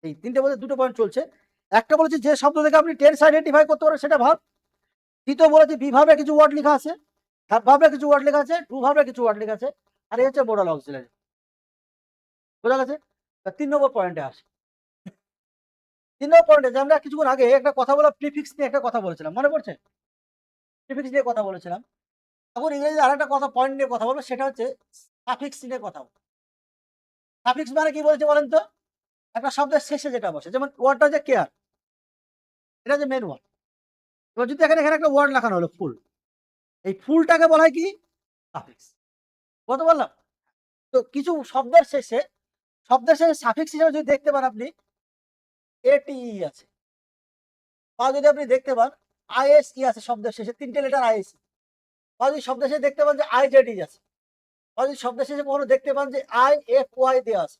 Speaker 1: এই ৩ টে বলতে ২ টো পয়েন্ট চলছে। একটা বলেছি যে শব্দ থেকে আপনি টেন্স আইডেন্টিফাই করতে পারেন সেটা ভার্ব। ২য় বলেছি বি ভার্বে কিছু ওয়ার্ড লেখা আছে, ভার্ব ভার্বে কিছু ওয়ার্ড লেখা আছে, টু ভার্বে কিছু ওয়ার্ড লেখা আছে। আর এই হচ্ছে মোডাল অক্সিলারি। বোঝা গেছে? ৩ নম্বর পয়েন্টে আসি। ৩ নম্বর পয়েন্টে যে আমরা কিছুক্ষণ আগে একটা কথা বলা প্রিফিক্স নিয়ে একটা কথা বলেছিলাম। মনে পড়ছে? প্রিফিক্স নিয়ে কথা বলেছিলাম। এখন ইংরেজিতে আরেকটা কথা পয়েন্ট নিয়ে কথা বলবো সেটা হচ্ছে সাফিক্স নিয়ে কথা বলবো। সাফিক্স মানে কি বলেছে বলেন তো? একটা শব্দের শেষে যেটা বসে। যেমন ওয়ার্ডটা হচ্ছে কেয়ার। এটা হচ্ছে মেইন ওয়ার্ড। এবার যদি এখানে একটা ওয়ার্ড লেখানো হলো ফুল। এই ফুলটাকে বলা হয় কি? সাফিক্স। বুঝতে পারলাম? তো কিছু শব্দের শেষে সাফিক্স হিসেবে যদি দেখতে পান আপনি ATE আছে। বা যদি আপনি দেখতে পান ISE আছে শব্দের শেষে ৩ টে লেটার ISE। বা যদি শব্দের শেষে দেখতে পান যে IZE আছে। বা যদি শব্দের শেষে কখনো দেখতে পান যে IFY দেয়া আছে।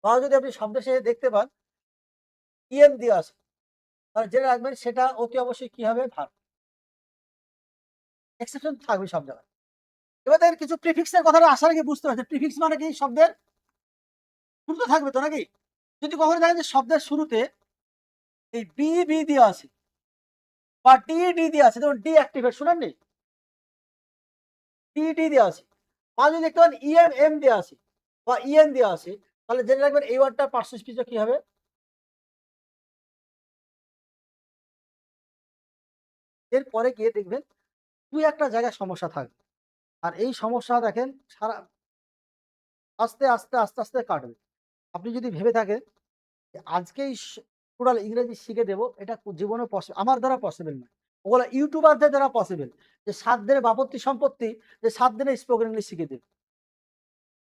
Speaker 1: বা যদি আপনি শব্দের শেষে দেখতে পান EM দেয়া আছে। তাহলে জেনে রাখবেন সেটা অতি অবশ্যই কি হবে? ভার্ব। এক্সেপশন থাকবে সব জায়গায়। এবার দেখেন কিছু প্রিফিক্স এর কথাটা আসার আগে বুঝতে পারছেন। প্রিফিক্স মানে কি? শব্দের শুরুতে থাকবে তো নাকি? যদি কখনো দেখেন যে শব্দের শুরুতে এই বি দেয়া আছে বা ডি দেয়া আছে, যেমন ডিঅ্যাক্টিভেট শুনেননি? ডি দেয়া আছে। বা যদি দেখতে পান এম দেয়া আছে বা দেয়া আছে, তাহলে জেনে রাখবেন এই ওয়ার্ডটার পার্শ্ব স্পিচে কি হবে? এরপরে গিয়ে দেখবেন ২-১ টা জায়গায় সমস্যা থাকবে। আর এই সমস্যা দেখেন সারা আস্তে, আস্তে কাটবে। আপনি যদি ভেবে থাকেন যে আজকেই টোটাল ইংরেজি শিখে দেব, এটা জীবনেও আমার দ্বারা পসিবল নয়। ওগুলা ইউটিউবারদের দ্বারা পসিবল। যে ৭ দিনের বাপত্তি সম্পত্তি যে ৭ দিনে স্পোকেন ইংলিশ শিখে দেবে।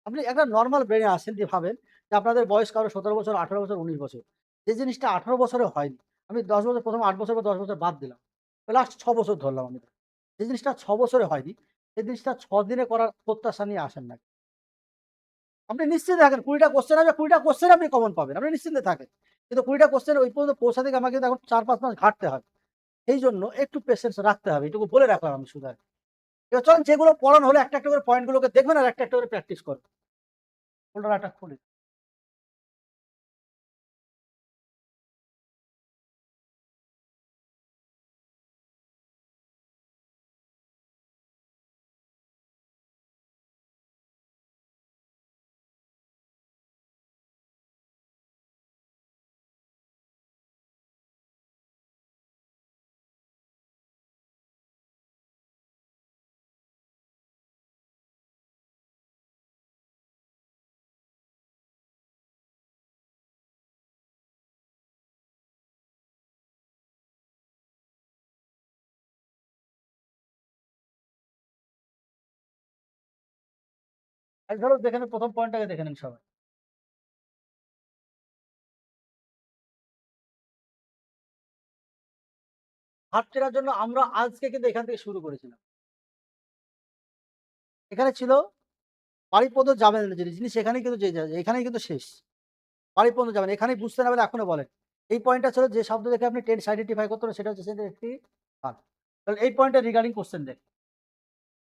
Speaker 1: আপনি একটা নরমাল ব্রেইনে আসেন যে ভাবেন যে আপনাদের বয়স কারো ১৭ বছর, ১৮ বছর, ১৯ বছর। যে জিনিসটা ১৮ বছরে হয়নি। আমি ১০ বছর ১ম ৮ বছর বা ১০ বছর বাদ দিলাম। লাস্ট ৬ বছর ধরলাম আমি। যে জিনিসটা ৬ বছরে হয়নি, সেই জিনিসটা ৬ দিনে করার প্রত্যাশা নিয়ে আসেন না। আপনি নিশ্চিন্তে থাকেন, 20টা কোশ্চেন হবে, 20টা কোশ্চেন আপনি কমন পাবেন। আপনি নিশ্চিন্তে থাকেন। কিন্তু 20টা কোশ্চেন ওই পর্যন্ত পৌঁছাতে গিয়ে আমাকে কিন্তু এখন 4-5 মাস ঘাঁটতে হবে। এই জন্য একটু পেশেন্স রাখতে হবে। এটুকু বলে রাখলাম আমি শুধু আরকি। এবার চলেন যেগুলো পড়ানো হলো একটা করে পয়েন্ট গুলোকে দেখবেন আর একটা করে প্র্যাকটিস করবেন। ফোল্ডারটা খুলি। এক ঝলক দেখে নিন, ১ম পয়েন্টটাকে দেখে নিন সবাই। হাত চেনার জন্য আমরা আজকে কিন্তু এখান থেকে শুরু করেছিলাম। এখানে ছিল বাড়ি পর্যন্ত যাবেন না জিনিস এখানেই কিন্তু এখানেই কিন্তু শেষ। বাড়ি পর্যন্ত যাবেন। এখানেই বুঝতে না পারলে এখনো বলেন। এই পয়েন্টটা ছিল যে শব্দ দেখে আপনি টেন্স আইডেন্টিফাই করতে হবে সেটা হচ্ছে সেন্টেন্স একটি ভার্ব। তাহলে এই পয়েন্টটা রিগার্ডিং কোয়েশ্চেন দেখি।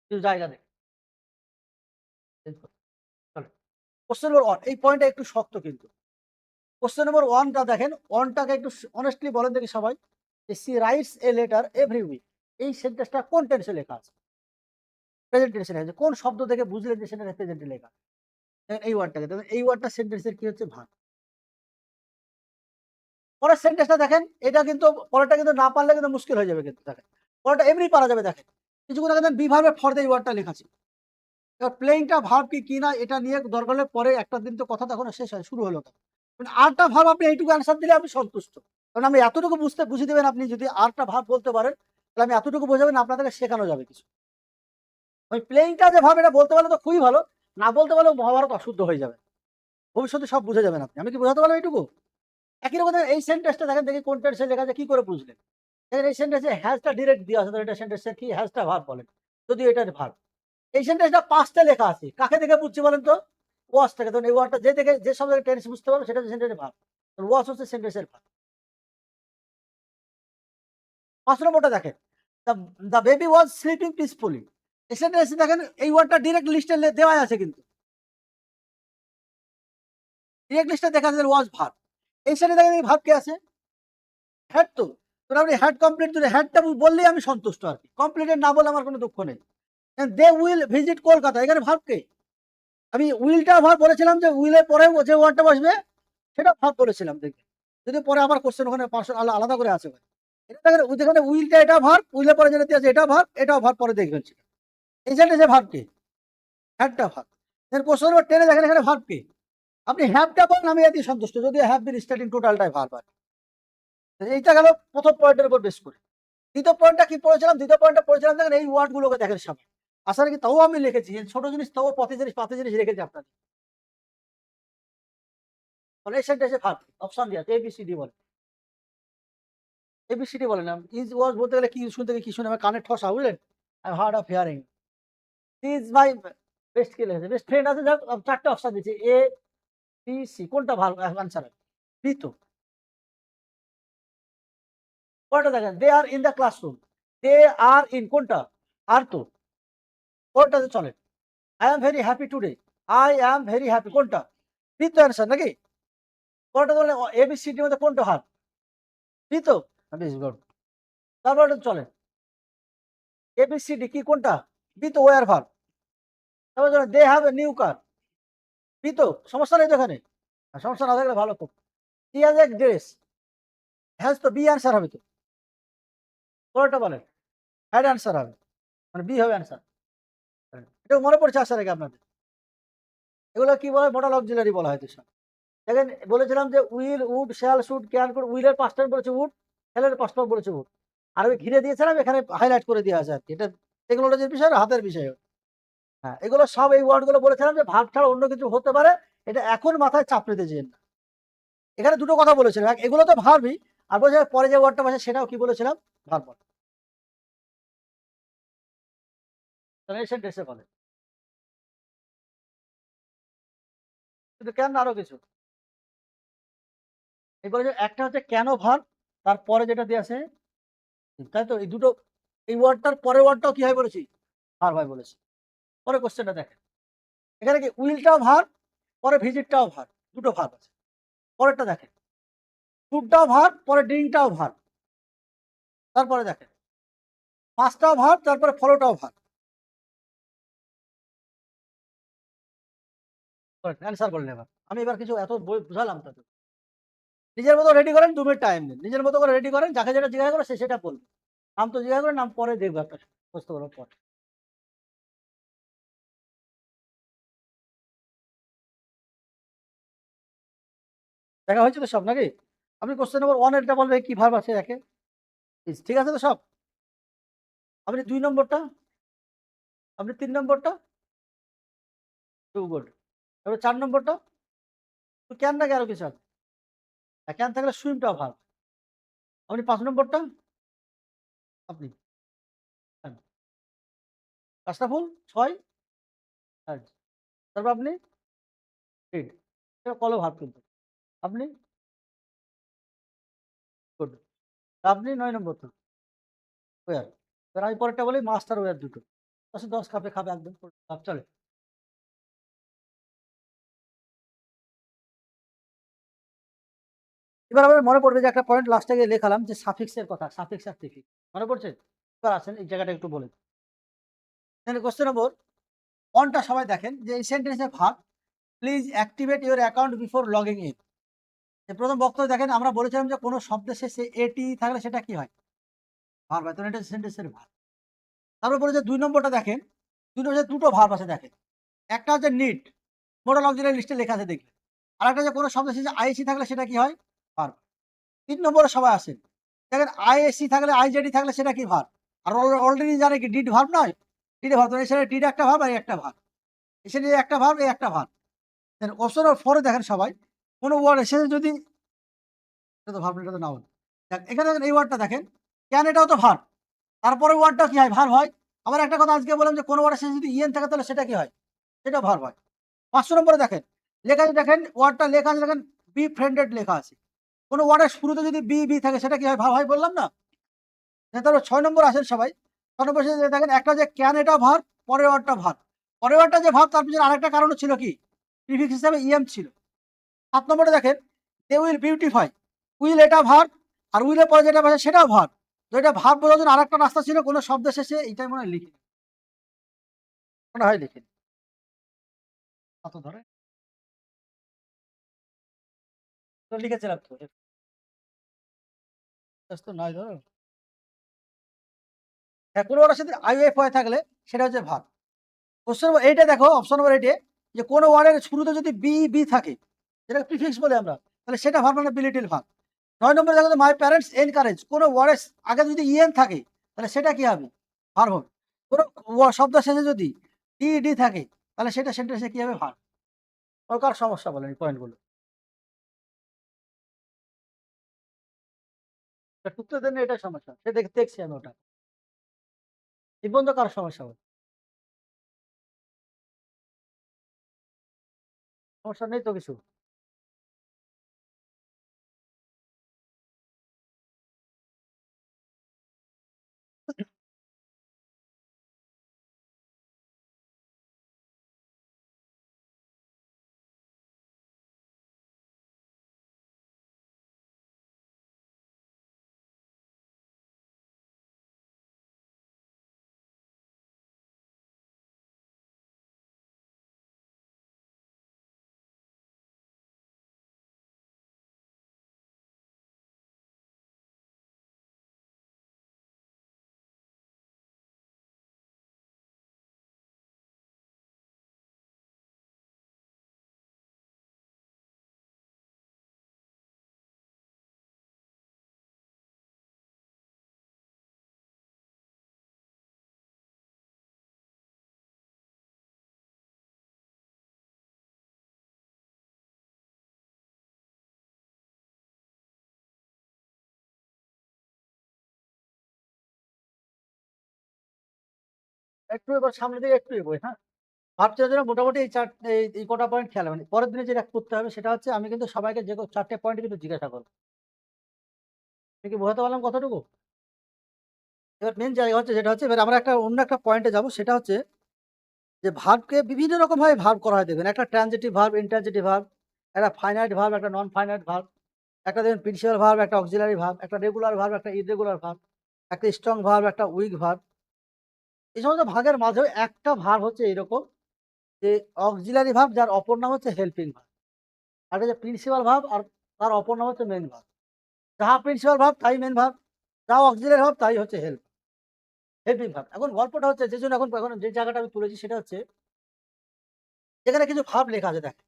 Speaker 1: কিছু জায়গা দেখি। চেঞ্জ করি। চলো। কোয়েশ্চেন নম্বর 1 এই পয়েন্টটা একটু শক্ত কিন্তু। কোয়েশ্চেন নম্বর 1 টা দেখেন, 1 টাকে একটু অনেস্টলি বলেন দেখি সবাই। যে she writes a letter every week. এই সেন্টেন্সটা কোন টেন্সে লেখা আছে? প্রেজেন্ট টেন্সে লেখা আছে। কোন শব্দ দেখে বুঝলেন যে সেটা প্রেজেন্টে লেখা? দেখেন এই ওয়ার্ডটাকে। দেখেন এই ওয়ার্ডটা সেন্টেন্সের কি হচ্ছে? ভার্ব। পরের সেন্টেন্সটা দেখেন, এটা কিন্তু পরেরটা কিন্তু না পারলে কিন্তু মুশকিল হয়ে যাবে কিন্তু দেখেন। পরেরটা এমনি পারা যাবে দেখেন। কিছুক্ষণ আগে দেখেন বি ভার্বের ফর দ্য এই ওয়ার্ডটা লেখা ছিল। এবার প্লেইংটা ভার্ব কি না এটা নিয়ে দরকার হলে পরে একটা দিন তো কথা তখন শেষ হয়, শুরু হলো তখন। মানে আরটা ভার্ব আপনি এইটুকু অ্যান্সার দিলে আমি সন্তুষ্ট। কারণ আমি এতটুকু বুঝিয়ে দিবেন আপনি যদি আরটা ভার্ব বলতে পারেন, তাহলে আমি এতটুকু বোঝাবেন আপনাদেরকে শেখানো যাবে কিছু। ওই প্লেইংটা যে ভার্ব এটা বলতে পারলে তো খুবই ভালো। না বলতে পারলেও মহাভারত অশুদ্ধ হয়ে যাবে। ভবিষ্যতে সব বুঝে যাবেন আপনি। আমি কি বোঝাতে পারলাম এইটুকু? একই রকম এই সেন্টেন্সটা দেখেন দেখি কোন টেন্সে লেখা আছে কি করে বুঝলেন? দেখেন এই সেন্টেন্সে হ্যাজটা ডিরেক্ট দেওয়া আছে। এটা সেন্টেন্সের কি হ্যাজটা ভার্ব বলেন। যদিও এটা ভার্ব। এই সেন্টেন্সটা পাস্টে লেখা আছে। কাকে দেখে বুঝছি বলেন তো? ওয়াচ থেকে। ধরুন এই ওয়ার্ডটা যে দেখে যে শব্দ টেন্স বুঝতে পারবে সেটা হচ্ছে সেন্টেন্সের ভার্ব। ওয়াচ হচ্ছে সেন্টেন্সের ভার্ব। ৫ নম্বরটা দেখেন। The the baby was sleeping peacefully. এই সেন্টেন্সে দেখেন এই ওয়ার্ডটা ডিরেক্ট লিস্টে দেওয়াই আছে কিন্তু। ডিরেক্ট লিস্টে দেখা যাচ্ছে ওয়াজ ভার্ব। এই সাথে দেখেন এই ভার্ব কে আছে? হ্যাড তো। আপনি হ্যাড কমপ্লিট যদি হ্যাডটা বললেই আমি সন্তুষ্ট আরকি। কমপ্লিটেড না বলে আমার কোনো দুঃখ নেই। They will visit Kolkata. এখানে ভার্ব কে? আমি উইলটা ভার্ব বলেছিলাম যে উইলের পরে যে ওয়ার্ডটা বসবে সেটা ভার্ব বলেছিলাম দেখবেন। যদি পরে আবার কোশ্চেন ওখানে আলাদা করে আছে ভাই। এটা দেখেন যেখানে উইলটা এটা ভার্ব, উইলের পরে যেটা আছে এটা ভার্ব, এটাও ভার্ব পরে দেখবেন সেটা। এই সেন্টেন্সে ভার্ব কে? হ্যাডটা ভার্ব। দেন কোশ্চেন নম্বর 10 এ দেখেন এখানে ভার্ব কে? আপনি হ্যাভটা বলেন আমি এতেই সন্তুষ্ট। যদিও হ্যাভ বিন স্টার্টিং টোটালটাই ভার্ব আর। এইটা গেল ১ম পয়েন্টের উপর বেস করে। ২য় পয়েন্টটা কি পড়েছিলাম? ২য় পয়েন্টটা পড়েছিলাম দেখেন এই ওয়ার্ড গুলোকে দেখেন সামনে। আসলে কি তাও আমি লিখেছি। ছোট জিনিস তাও পাতি জিনিস রেখেছি আপনাদের। মানে এই সেন্টেন্সে ভার্ব অপশন দেয়া আছে এবিসিডি বলে। এবিসিডি বলে না। ইজ ওয়াজ বলতে গেলে কি শুনতে কি শুনে আমার কানে ঠসা বুঝলেন? I hard of hearing. He is my best কে লিখেছে। বেস্ট ফ্রেন্ড আছে যাক ৪ টা অপশন দিয়েছি। এ, বি, সি কোনটা ভালো অ্যানসার হবে? বি তো। পরেরটা দেখেন they are in the classroom. They are in কোনটা? আর তো। পরেরটাতে চলেন। I am very happy today. I am very happy কোনটা? বি তো অ্যানসার নাকি? পরেরটা বললেন এবিসিডির মধ্যে কোনটা ভার্ব? বি তো? বেশ গুড। তারপরে চলেন। এবিসিডি কি কোনটা? বি তো ওয়্যার ভার্ব। তারপরে চলেন they have a new car. Be তো? সমস্যা নেই তো এখানে? সমস্যা না থাকলে ভালো খুব। He has a dress. Has তো বি অ্যানসার হবে তো। পরেরটা বলেন। হ্যাড অ্যানসার হবে। মানে বি হবে অ্যানসার। এটা মনে পড়ছে আসার আগে আপনাদের? এগুলো কি বলা হয়? মডেল অক্সিলারি বলা হয় তো সব। দেখেন বলেছিলাম যে will, would, shall, should, can করে উইলের পাস্ট টাইম বলেছে উড, শ্যালের পাস্ট টাইম বলেছে উড। আর আমি ঘিরে দিয়েছিলাম এখানে হাইলাইট করে দেওয়া আছে আরকি। এটা টেকনোলজির বিষয় না হাতের বিষয়। হ্যাঁ, এগুলো সব এই ওয়ার্ড গুলো বলেছিলাম যে ভার্ব ছাড়া অন্য কিছু হতে পারে। এটা এখন মাথায় চাপ নিতে যেয়েন না। এখানে দুটো কথা বলেছিলাম। এগুলো তো ভার্বই। আর বলছিলাম পরে যে ওয়ার্ডটা বসে সেটাও কি বলেছিলাম? ভার্ব। তাহলে সেন্টেন্সে বলে। কিন্তু কেন না আরো কিছু। এরপরে যে একটা হচ্ছে কেন ভার্ব, তারপরে যেটা দেয়া আছে, তাই তো? এই দুটো, এই ওয়ার্ডটার পরের ওয়ার্ডটাও কি হয় বলেছি? ভার্ব হয় বলেছি। পরের কোয়েশ্চেনটা দেখেন। এখানে কি উইলটাও ভার্ব, পরে ভিজিটটাও ভার্ব। দুটো ভার্ব আছে। পরেরটা দেখেন। শুডটাও ভার্ব, পরে ডুইংটাও ভার্ব। তারপরে দেখেন। পাস্টটাও ভার্ব, তারপরে ফলোটাও ভার্ব। অ্যান্সার বলেন এবার। আমি এবার কিছু এত বই বুঝালাম তাদের। নিজের মতো রেডি করেন, 2 মিনিট টাইম দিন। নিজের মতো করে রেডি করেন, যাকে যেটা জিজ্ঞাসা করে সে সেটা বলবে। নাম তো জিজ্ঞাসা করেন, নাম পরে দেখবো একটা মুখস্থ করার পর। দেখা হয়েছে তো সব নাকি? আপনি কোশ্চেন নম্বর 1 এরটা বলবে কি ভার্ব আছে একে? ঠিক আছে তো সব? আপনি 2 নম্বরটা, আপনি 3 নম্বরটা, টু গুড। এবার 4 নম্বরটা, তো ক্যান নাকি আরো কিছু আছে? ক্যান থাকলে সুইমটাও ভার্ব। আপনি 5 নম্বরটা, আপনি হ্যাঁ, 5টা ফুল, 6 হ্যাঁ। তারপর আপনি রিড। এটা কল ভার্ব কিন্তু। আপনি গুড। আপনি 9 নম্বরটা, ওয়্যার। এবার আমি পরেরটা বলি মাস্টার ওয়্যার দুটো। 10 এ 10 খাবে, খাবে একদম। ভাব চলে। এবার আমার মনে পড়বে যে একটা পয়েন্ট লাস্টে গিয়ে লেখালাম যে সাফিক্স এর কথা, সাফিক্স আর প্রিফিক্স। মনে পড়ছে? এবার আসেন এই জায়গাটা একটু বলি। এখানে কোয়েশ্চেন নম্বর 1 টা সবাই দেখেন যে এই সেন্টেন্সে verb, please activate your account before logging in. যে প্রথম বক্তব্য দেখেন আমরা বলেছিলাম যে কোন শব্দের শেষে এটি থাকলে সেটা কি হয়? ভার্ব হয়। তো এটা সেন্টেন্সের ভার্ব। তারপর বলেছে 2 নম্বরটা দেখেন, 2 নম্বরে দুটো ভার্ব আছে দেখেন। একটা হচ্ছে নিড, মোডাল অক্সিলারি লিস্টে লেখা আছে দেখবেন। আরেকটা যে কোন শব্দের শেষে আইএসি থাকলে সেটা কি হয়? ভার্ব। ৩ নম্বরে সবাই আসেন। দেখেন আইএসসি থাকলে আইজেডি থাকলে সেটা কি ভার্ব? আর অলরেডি জানে কি ডিড ভার্ব নয়? Did verb. তো এখানে ডিড একটা ভার্ব আর একটা ভার্ব। এখানে একটা ভার্ব, এই একটা ভার্ব। দেন অপশন 4 এ দেখেন সবাই, কোন ওয়ার্ড শেষে যদি, এটা তো ভার্ব, এটা তো নাউন। এখানে দেখেন এই ওয়ার্ডটা দেখেন, ক্যান এটাও তো ভার্ব। তারপরে ওয়ার্ডটা কি হয়? ভার্ব হয়। আবার একটা কথা আজকে বললাম যে কোন ওয়ার্ডের শেষে যদি ইএন থাকে তাহলে সেটা কি হয়? সেটা ভার্ব হয়। 5 নম্বরে দেখেন, লেখা আছে দেখেন, ওয়ার্ডটা লেখা আছে দেখেন, বি ফ্রেন্ডেড লেখা আছে। কোন ওয়ার্ডের শুরুতে যদি বি থাকে সেটা কি হয়? ভার্ব হয় বললাম না? তারপর 6 নম্বর আসেন সবাই। 6 নম্বর শেষে দেখেন একটা যে ক্যান এটা ভার্ব, পরের ওয়ার্ডটা ভার্ব। পরের ওয়ার্ডটা যে ভার্ব তার পিছনে আরেকটা কারণ ছিল কি? প্রিফিক্স হিসাবে ইএম ছিল। 7 নম্বরে দেখেন, দে উইল বিউটিফাই। উইল এটা ভার্ব, আর উইলের পরে যেটা বসে সেটাও ভার্ব। তো এটা ভার্ব বোঝার জন্য আরেকটা রাস্তা ছিল কোন শব্দের শেষে, এইটাই মনে হয় লিখিনি। মনে হয় লিখিনি। কত ধরে? তো লিখেছিলাম তো। জাস্ট তো নয় ধরো। হ্যাঁ, কোন ওয়ার্ডের সাথে আইএফ হয়ে থাকলে সেটা হচ্ছে ভার্ব। কোশ্চেন নম্বর 8 এ দেখো, অপশন নম্বর 8 এ, যে কোন ওয়ার্ডের শুরুতে যদি বি থাকে, যেটাকে প্রিফিক্স বলি আমরা, তাহলে সেটা ভার্ব মানে বি লিটল ভার্ব। 9 নম্বরে দেখো মাই প্যারেন্টস এনকারেজ, কোন ওয়ার্ডের আগে যদি ইএন থাকে তাহলে সেটা কি হবে? ভার্ব হবে। কোন শব্দ শেষে যদি টি থাকে তাহলে সেটা সেন্টেন্সে কি হবে? ভার্ব। কার সমস্যা বলেন এই পয়েন্টগুলো? টুকতে দেন না, এটাই সমস্যা। সে দেখছি আমি ওটা। এই পর্যন্ত কার সমস্যা বলে? সমস্যা নেই তো কিছু। একটু এবার সামনের দিকে একটু এগোই, হ্যাঁ? ভার্ব চেনার জন্য মোটামুটি এই কটা পয়েন্ট খেয়াল রাখবেন। পরের দিনে যেটা করতে হবে সেটা হচ্ছে আমি কিন্তু সবাইকে 4টে পয়েন্ট কিন্তু জিজ্ঞাসা করব। আমি কি বোঝাতে পারলাম কতটুকু? এবার মেইন জায়গা হচ্ছে যেটা হচ্ছে এবার আমরা অন্য একটা পয়েন্টে যাব সেটা হচ্ছে যে ভার্বকে বিভিন্ন রকমভাবে ভার্ব করা হয় দেখবেন। একটা ট্রানজিটিভ ভার্ব, ইনট্রানজিটিভ ভার্ব, একটা ফাইনাইট ভার্ব, একটা নন ফাইনাইট ভার্ব, একটা দেখবেন প্রিন্সিপাল ভার্ব, একটা অক্সিলারি ভার্ব, একটা রেগুলার ভার্ব, একটা ইররেগুলার ভার্ব, একটা স্ট্রং ভার্ব, একটা উইক ভার্ব। এই সমস্ত ভাগের মাঝেও একটা ভার্ব হচ্ছে এরকম যে অক্সিলারি ভার্ব যার অপর নাম হচ্ছে হেল্পিং ভার্ব। আর একটা যে প্রিন্সিপাল ভার্ব আর তার অপর নাম হচ্ছে মেইন ভার্ব। যাহা প্রিন্সিপাল ভার্ব তাই মেইন ভার্ব, যা অক্সিলারি ভার্ব তাই হচ্ছে হেল্পিং ভার্ব। এখন গল্পটা হচ্ছে যে জন্য এখন এখন যে জায়গাটা আমি তুলেছি সেটা হচ্ছে যেখানে কিছু ভার্ব লেখা আছে দেখেন।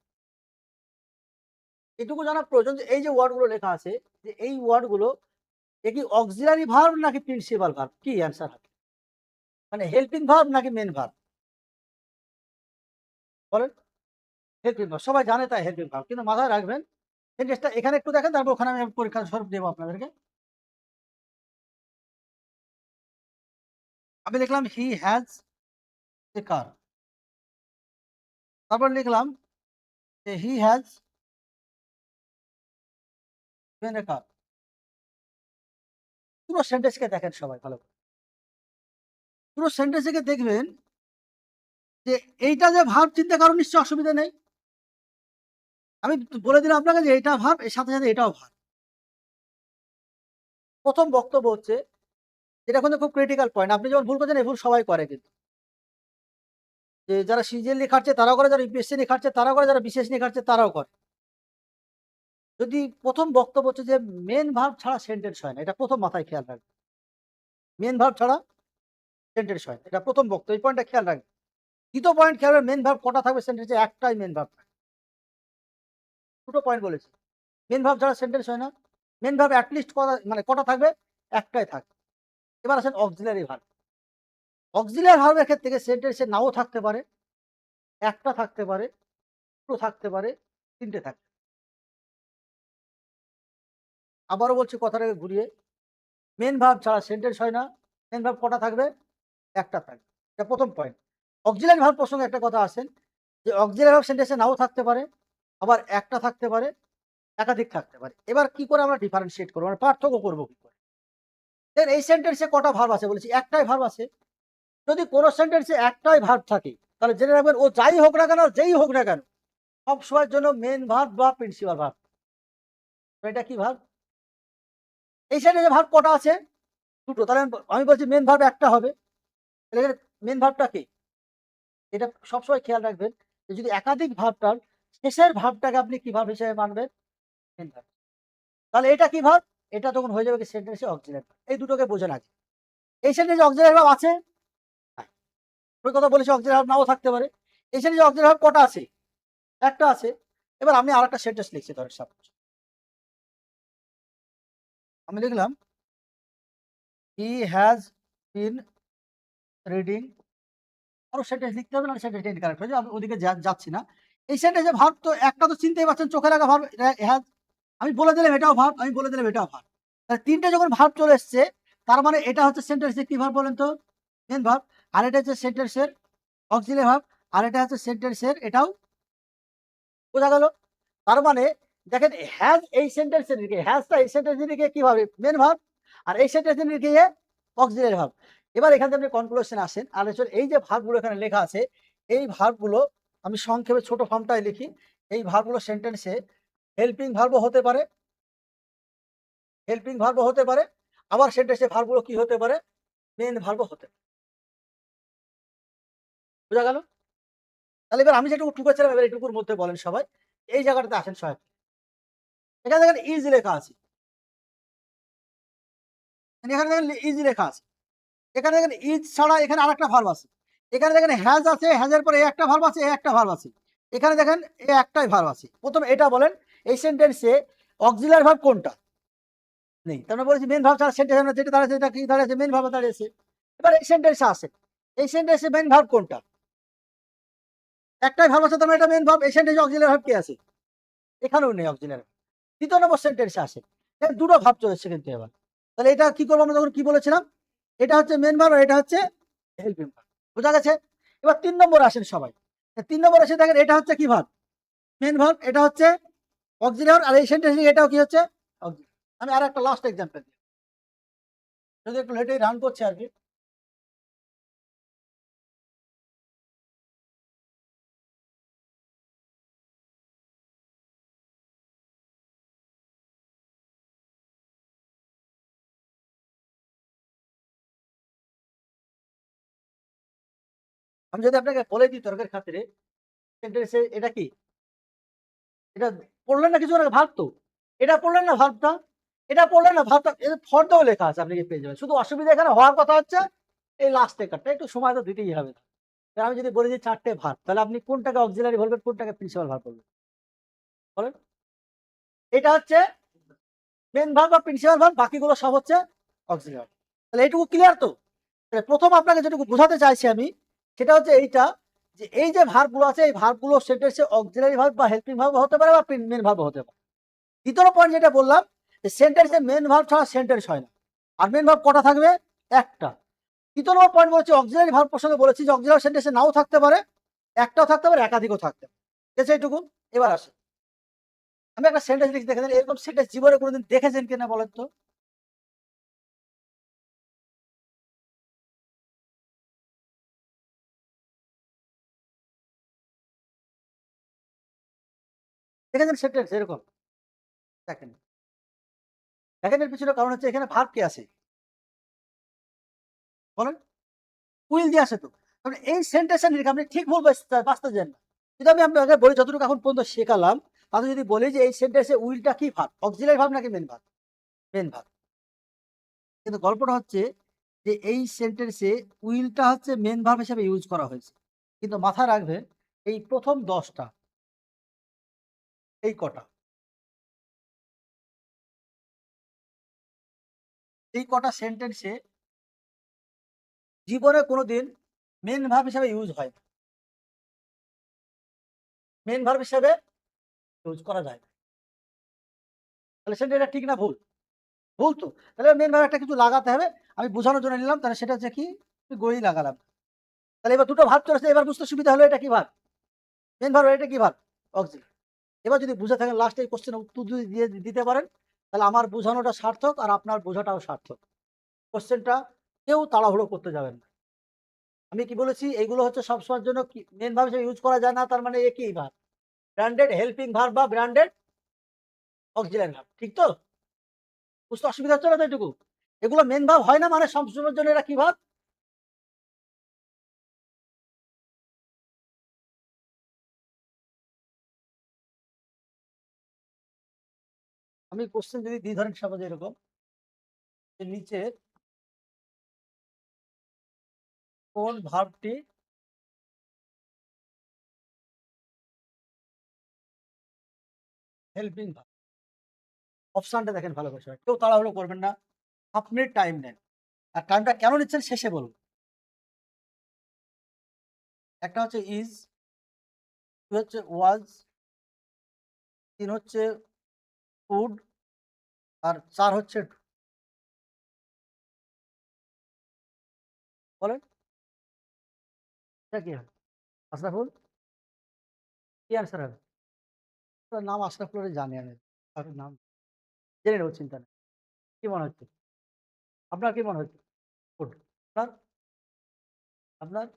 Speaker 1: এটুকু জানা প্রয়োজন যে এই যে ওয়ার্ড গুলো লেখা আছে যে এই ওয়ার্ড গুলো এ কি অক্সিলারি ভার্ব নাকি প্রিন্সিপাল ভার্ব? কি অ্যান্সার হবে? মানে হেল্পিং ভার্ব নাকি মেইন ভার্ব? বলেন। Helping verb. সবাই জানে তাই হেল্পিং ভার্ব। কিন্তু মাথায় রাখবেন সেন্টেন্সটা এখানে একটু দেখেন তারপর ওখানে আমি পরীক্ষার স্বরূপ দেবো আপনাদেরকে। আমি লিখলাম হি হ্যাজ এ কার। তারপর লিখলাম যে হি হ্যাজ বিন এ কার। পুরো সেন্টেন্সকে দেখেন সবাই ভালো করে। পুরো সেন্টেন্সকে দেখবেন যে এইটা যে ভার্ব চিনতে কারো নিশ্চয়ই অসুবিধা নেই। আমি বলে দিলাম আপনাকে যে এটা ভার্ব এর সাথে সাথে এটাও ভার্ব। প্রথম বক্তব্য হচ্ছে এটা কিন্তু খুব ক্রিটিক্যাল পয়েন্ট। আপনি যেমন ভুল করছেন এই ভুল সবাই করে কিন্তু। যে যারা সিজিএল লিখাচ্ছে তারাও করে, যারা ইউপিএসসি লিখাচ্ছে তারাও করে, যারা বিশেষ লিখাচ্ছে তারাও করে। যদি প্রথম বক্তব্য হচ্ছে যে মেন ভার্ব ছাড়া সেন্টেন্স হয় না, এটা প্রথম মাথায় খেয়াল রাখবেন। মেন ভার্ব ছাড়া সেন্টেন্স হয় না, এটা প্রথম বক্তব্য, এই পয়েন্টটা খেয়াল রাখবেন। দ্বিতীয় পয়েন্ট খেয়াল রাখবেন, মেন ভার্ব কটা থাকবে সেন্টেন্সে? একটাই মেন ভার্ব থাকবে। দুটো পয়েন্ট বলেছি। মেন ভার্ব ছাড়া সেন্টেন্স হয় না। মেন ভার্ব অ্যাটলিস্ট কটা মানে কটা থাকবে? একটাই থাকবে। এবার আসেন অক্সিলারি ভার্ব। অক্সিলারি ভার্বের ক্ষেত্রে সেন্টেন্সে নাও থাকতে পারে, একটা থাকতে পারে, দুটো থাকতে পারে, তিনটে থাকতে। আবারও বলছি কথাটাকে ঘুরিয়ে, মেন ভার্ব ছাড়া সেন্টেন্স হয় না। মেন ভার্ব কটা থাকবে? একটা থাকবে। এটা প্রথম পয়েন্ট। অক্সিলারি ভার্ব প্রসঙ্গে একটা কথা আসেন যে অক্সিলারি ভার্ব সেন্টেন্সে নাও থাকতে পারে, আবার একটা থাকতে পারে, একাধিক থাকতে পারে। এবার কি করে আমরা ডিফারেন্সিয়েট করবো, মানে পার্থক্য করবো কি করে? দেন এই সেন্টেন্সে কটা ভার্ব আছে বলেছি? একটাই ভার্ব আছে। যদি কোনো সেন্টেন্সে একটাই ভার্ব থাকে তাহলে জেনে রাখবেন ও যাই হোক না কেন, যেই হোক না কেন, সব সময়ের জন্য মেন ভার্ব বা প্রিন্সিপাল ভার্ব। এটা কি ভার্ব? এই সেন্টেন্সে ভার্ব কটা আছে? দুটো। তাহলে আমি বলছি মেন ভার্ব একটা হবে। তাহলে মেন ভার্বটা কি? এটা সবসময় খেয়াল রাখবেন যে যদি একাধিক ভার্বটার শেষের ভার্বটাকে আপনি কি ভার্ব হিসেবে মানবেন? Main verb. তাহলে এটা কি ভার্ব? এটা তখন হয়ে যাবে কি সেন্টেন্সে অক্সিলারি ভার্ব। এই দুটোকে বোঝেন আগে। এই সেন্টেন্সে অক্সিলারি ভার্ব আছে? হ্যাঁ। ওই কথা বলেছি অক্সিলারি ভার্ব নাও থাকতে পারে। এই সেন্টেন্সে অক্সিলারি ভার্ব কটা আছে? একটা আছে। এবার আমি আরেকটা সেন্টেন্স লিখছি ধরেন সাপোজ। আমি লিখলাম হি হ্যাজ বিন রিডিং। আরো সেন্টেন্স লিখতে হবে, না সেন্টেন্স ইনকারেক্ট হয়ে যাবে, আমি ওদিকে যাচ্ছি না। এই সেন্টেন্সে ভার্ব তো একটা তো চিনতেই পারছেন, চোখে লাগা ভার্ব হ্যাজ। আমি বলে দিলাম এটাও ভার্ব, আমি বলে দিলাম এটাও ভার্ব। তাহলে তিনটে যখন ভার্ব চলে এসছে তার মানে এটা হচ্ছে সেন্টেন্সের কি ভার্ব বলেন তো? Main verb. আর এটা হচ্ছে সেন্টেন্সের অক্সিলারি ভার্ব। আর এটা হচ্ছে সেন্টেন্সের এটাও। বোঝা গেল? তার মানে দেখেন হ্যাজ এই সেন্টেন্সের দিকে, হ্যাজটা এই সেন্টেন্সের দিকে কি ভাবে? Main verb. আর এই সেন্টেন্সের দিকে অক্সিলারি ভার্ব। এবার এখান থেকে আপনি কনক্লুশন আসেন। আর এই যে ভার্বগুলো এখানে লেখা আছে এই ভার্বগুলো আমি সংক্ষেপে ছোট ফর্মটাই লিখি। এই ভার্বগুলো সেন্টেন্সে হেল্পিং ভার্বও হতে পারে, হেল্পিং ভার্বও হতে পারে, আবার সেন্টেন্সে ভার্বগুলো কি হতে পারে? মেন ভার্বও হতে পারে। বোঝা গেল? তাহলে এবার আমি যেটুকু টুকেছিলাম এবার এটুকুর মধ্যে বলেন সবাই। এই জায়গাটাতে আসেন সবাই। এখানে দেখেন ইজ লেখা আছে, এখানে দেখেন ইজ লেখা আছে। এখানে দেখেন ইজ ছাড়া এখানে আরেকটা ভার্ব আছে। এখানে দেখেন হ্যাজ আছে, হ্যাজের পরে একটা ভার্ব আছে, একটা ভার্ব আছে। এখানে দেখেন একটাই ভার্ব আছে। প্রথম এটা বলেন এই সেন্টেন্সে অক্সিলারি ভার্ব কোনটা? নেই। তার মানে বলেছি মেন ভার্ব ছাড়া সেন্টেন্স যেটা দাঁড়াচ্ছে এটা কি দাঁড়িয়েছে? মেন ভার্ব দাঁড়িয়েছে। এবার এই সেন্টেন্সে আসে, এই সেন্টেন্সে মেন ভার্ব কোনটা? একটাই ভার্ব আছে, তার মানে এটা মেন ভার্ব। এই সেন্টেন্সে অক্সিলারি ভার্ব কি আছে? এখানেও নেই অক্সিলারি। দ্বিতীয় নম্বর সেন্টেন্সে আসে, দুটো ভার্ব চলে এসেছে কিন্তু এবার। তাহলে এটা কি করবো আমরা? তখন কি বলেছিলাম? এটা হচ্ছে মেন ভার্ব আর এটা হচ্ছে হেল্পিং ভার্ব। বোঝা গেছে? এবার 3 নম্বর আসেন সবাই। 3 নম্বর এসে দেখেন এটা হচ্ছে কি ভার্ব? মেইন ভার্ব, এটা হচ্ছে অক্সিলিয়ারি, আর এই সেন্টেন্সে এটাও কি হচ্ছে? অক্সিলিয়ারি। আমি আরেকটা লাস্ট এক্সাম্পল দিই। যদি একটু লেটেই রান করছে আরকি। আমি যদি আপনাকে বলে দিই তর্কের খাতিরে, সেন্টেন্সে এটা কি? এটা পড়লেন না কিছু আগে? ভার্ব তো। এটা পড়লেন না ভার্বটা? এটা পড়লেন না ভার্বটা? এর ফর্দেও লেখা আছে, আপনি পেয়ে যাবেন। শুধু অসুবিধা এখানে হওয়ার কথা হচ্ছে এই লাস্টের কাটটা। একটু সময় তো দিতেই হবে। আমি যদি বলি যে 4 টে ভার্ব, তাহলে আপনি কোনটাকে অক্সিলিয়ারি বলবেন, কোনটাকে প্রিন্সিপাল ভার্ব বলবেন? বলেন। এটা হচ্ছে মেইন ভার্ব বা প্রিন্সিপাল ভার্ব, বাকিগুলো সব হচ্ছে অক্সিলিয়ারি। তাহলে এইটুকু ক্লিয়ার তো? তাহলে প্রথম আপনাকে যেটুকু বোঝাতে চাইছি আমি, সেটা হচ্ছে এইটা, যে এই যে ভার্বগুলো আছে, এই ভার্বগুলো সেন্টেন্সে অক্সিলিয়ারি ভার্ব বা হেল্পিং ভার্ব হতে পারে বা মেইন ভার্ব হতে পারে। দ্বিতীয় পয়েন্ট যেটা বললাম, যে সেন্টেন্সে মেইন ভার্ব ছাড়া সেন্টেন্স হয় না। আর মেইন ভার্ব কটা থাকবে? একটা। তৃতীয় নম্বর পয়েন্ট বলেছি, অক্সিলিয়ারি ভার্ব প্রসঙ্গে বলেছি যে অক্সিলিয়ারি সেন্টেন্সে নাও থাকতে পারে, একটাও থাকতে পারে, একাধিকও থাকতে পারে। ঠিক আছে এইটুকু? এবার আসে, আমি একটা সেন্টেন্স লিখে দেখে দেন, এরকম সেন্টেন্স জীবনে কোনোদিন দেখেছেন কিনা বলেন তো? দেখেছেন সেন্টেন্স এরকম? দেখেন, দেখেন এর পিছনে কারণ হচ্ছে এখানে ভার্ব কি আছে বলেন? উইল দিয়ে আসে তো। কারণ এই সেন্টেন্সের নিরিখে আপনি ঠিক ভুল বাঁচতে যান না। যদি আমি আপনাকে বলি, যতটুকু এখন পর্যন্ত শেখালাম, তাহলে যদি বলি যে এই সেন্টেন্সে উইলটা কি ভার্ব? অক্সিলিয়ারি ভার্ব নাকি মেইন ভার্ব? Main verb. কিন্তু গল্পটা হচ্ছে যে এই সেন্টেন্সে উইলটা হচ্ছে মেইন ভার্ব হিসেবে ইউজ করা হয়েছে। কিন্তু মাথায় রাখবেন, এই প্রথম 10 টা, এই কটা, এই কটা সেন্টেন্সে জীবনে কোনোদিন মেইন ভার্ব হিসেবে ইউজ হয় না। মেইন ভার্ব হিসেবে ইউজ করা যায় না। তাহলে সেটা ঠিক না ভুল? ভুল তো। তাহলে মেইন ভার্ব একটা কিছু লাগাতে হবে। আমি বোঝানোর জন্য নিলাম, তাহলে সেটা হচ্ছে কি? গড়ি লাগালাম। তাহলে এবার দুটো ভার্ব চলে আসছে, এবার বুঝতে সুবিধা হলো এটা কি ভার্ব? মেইন ভার্ব, এটা কি ভার্ব? অক্সিলিয়ারি। এবার যদি বুঝে থাকেন, লাস্টে এই কোশ্চেনের উত্তর যদি দিয়ে দিতে পারেন, তাহলে আমার বোঝানোটা সার্থক আর আপনার বোঝাটাও সার্থক। কোশ্চেনটা কেউ তাড়াহুড়ো করতে যাবেন না। আমি কি বলেছি? এগুলো হচ্ছে সবসময়ের জন্য কি মেইন ভার্ব হিসেবে ইউজ করা যায় না, তার মানে একই ভার্ব। ব্র্যান্ডেড হেল্পিং ভার্ব বা ব্র্যান্ডেড অক্সিলিয়ারি ভার্ব। ঠিক তো? বুঝতে অসুবিধা হচ্ছে না তো এটুকু? এগুলো মেইন ভার্ব হয় না মানে সবসময়ের জন্য এটা কি ভার্ব? আমি কোশ্চেন যদি দিই, ধরেন সাপোজ এরকম, যে নিচে কোন ভার্বটি হেল্পিং ভার্ব? অপশনটা দেখেন ভালো করে, কেউ তাড়াহুড়ো করবেন না। হাফ মিনিট টাইম নেন। আর টাইমটা কেন নিচ্ছেন শেষে বলুন। একটা হচ্ছে ইজ, দুই হচ্ছে ওয়াজ, তিন হচ্ছে ফুড, আর চার হচ্ছে বলেন এটা কি হবে? আশরাফুল? কি আনসার হবে? আপনার নাম আশরাফুল জানি আমি, আপনার নাম জেনে নেবো, চিন্তা নেই। কি মনে হচ্ছে? আপনার কি মনে হচ্ছে? ফুড? আপনার? আপনার?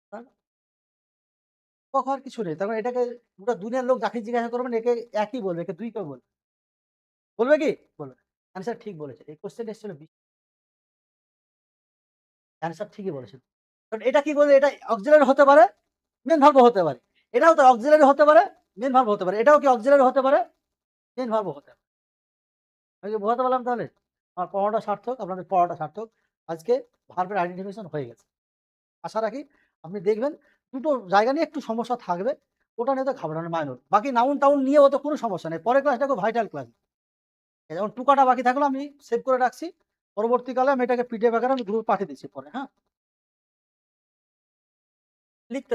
Speaker 1: আপনার? অবাক হওয়ার কিছু নেই। তার মানে এটাকে গোটা দুনিয়ার লোক যাকে জিজ্ঞাসা করবেন, একে একই বলবে, একে দুই কেউ বলবে। বলবে কি? বলবে। অ্যান্সার ঠিক বলেছে। এই কোশ্চেনটা এসেছিল অ্যান্সার ঠিকই বলেছেন। কারণ এটা কি বলে, এটা অক্সিলারি হতে পারে, মেইন ভার্বও হতে পারে। এটাও তো অক্সিলারি হতে পারে, মেইন ভার্ব হতে পারে। এটাও কি অক্সিলারি হতে পারে, মেইন ভার্বও হতে পারে। আমি কি বোঝাতে পারলাম তাহলে? আমার পড়াটা সার্থক, আপনাদের পড়াটা সার্থক। আজকে ভার্বের আইডেন্টিফিকেশন হয়ে গেছে। আশা রাখি আপনি দেখবেন, দুটো জায়গা নিয়ে একটু সমস্যা থাকবে। ওটা নিয়ে তো ঘাবড়ানো মাইনর। বাকি নাউন টাউন নিয়ে তো কোনো সমস্যা নেই। পরের ক্লাসটা খুব ভাইটাল ক্লাস। যেমন টুকাটা বাকি থাকলো, আমি সেভ করে রাখছি। পরবর্তীকালে আমি এটাকে পিডিএফ আকারে আমি গ্রুপে পাঠিয়ে দিচ্ছি পরে, হ্যাঁ? লিখতে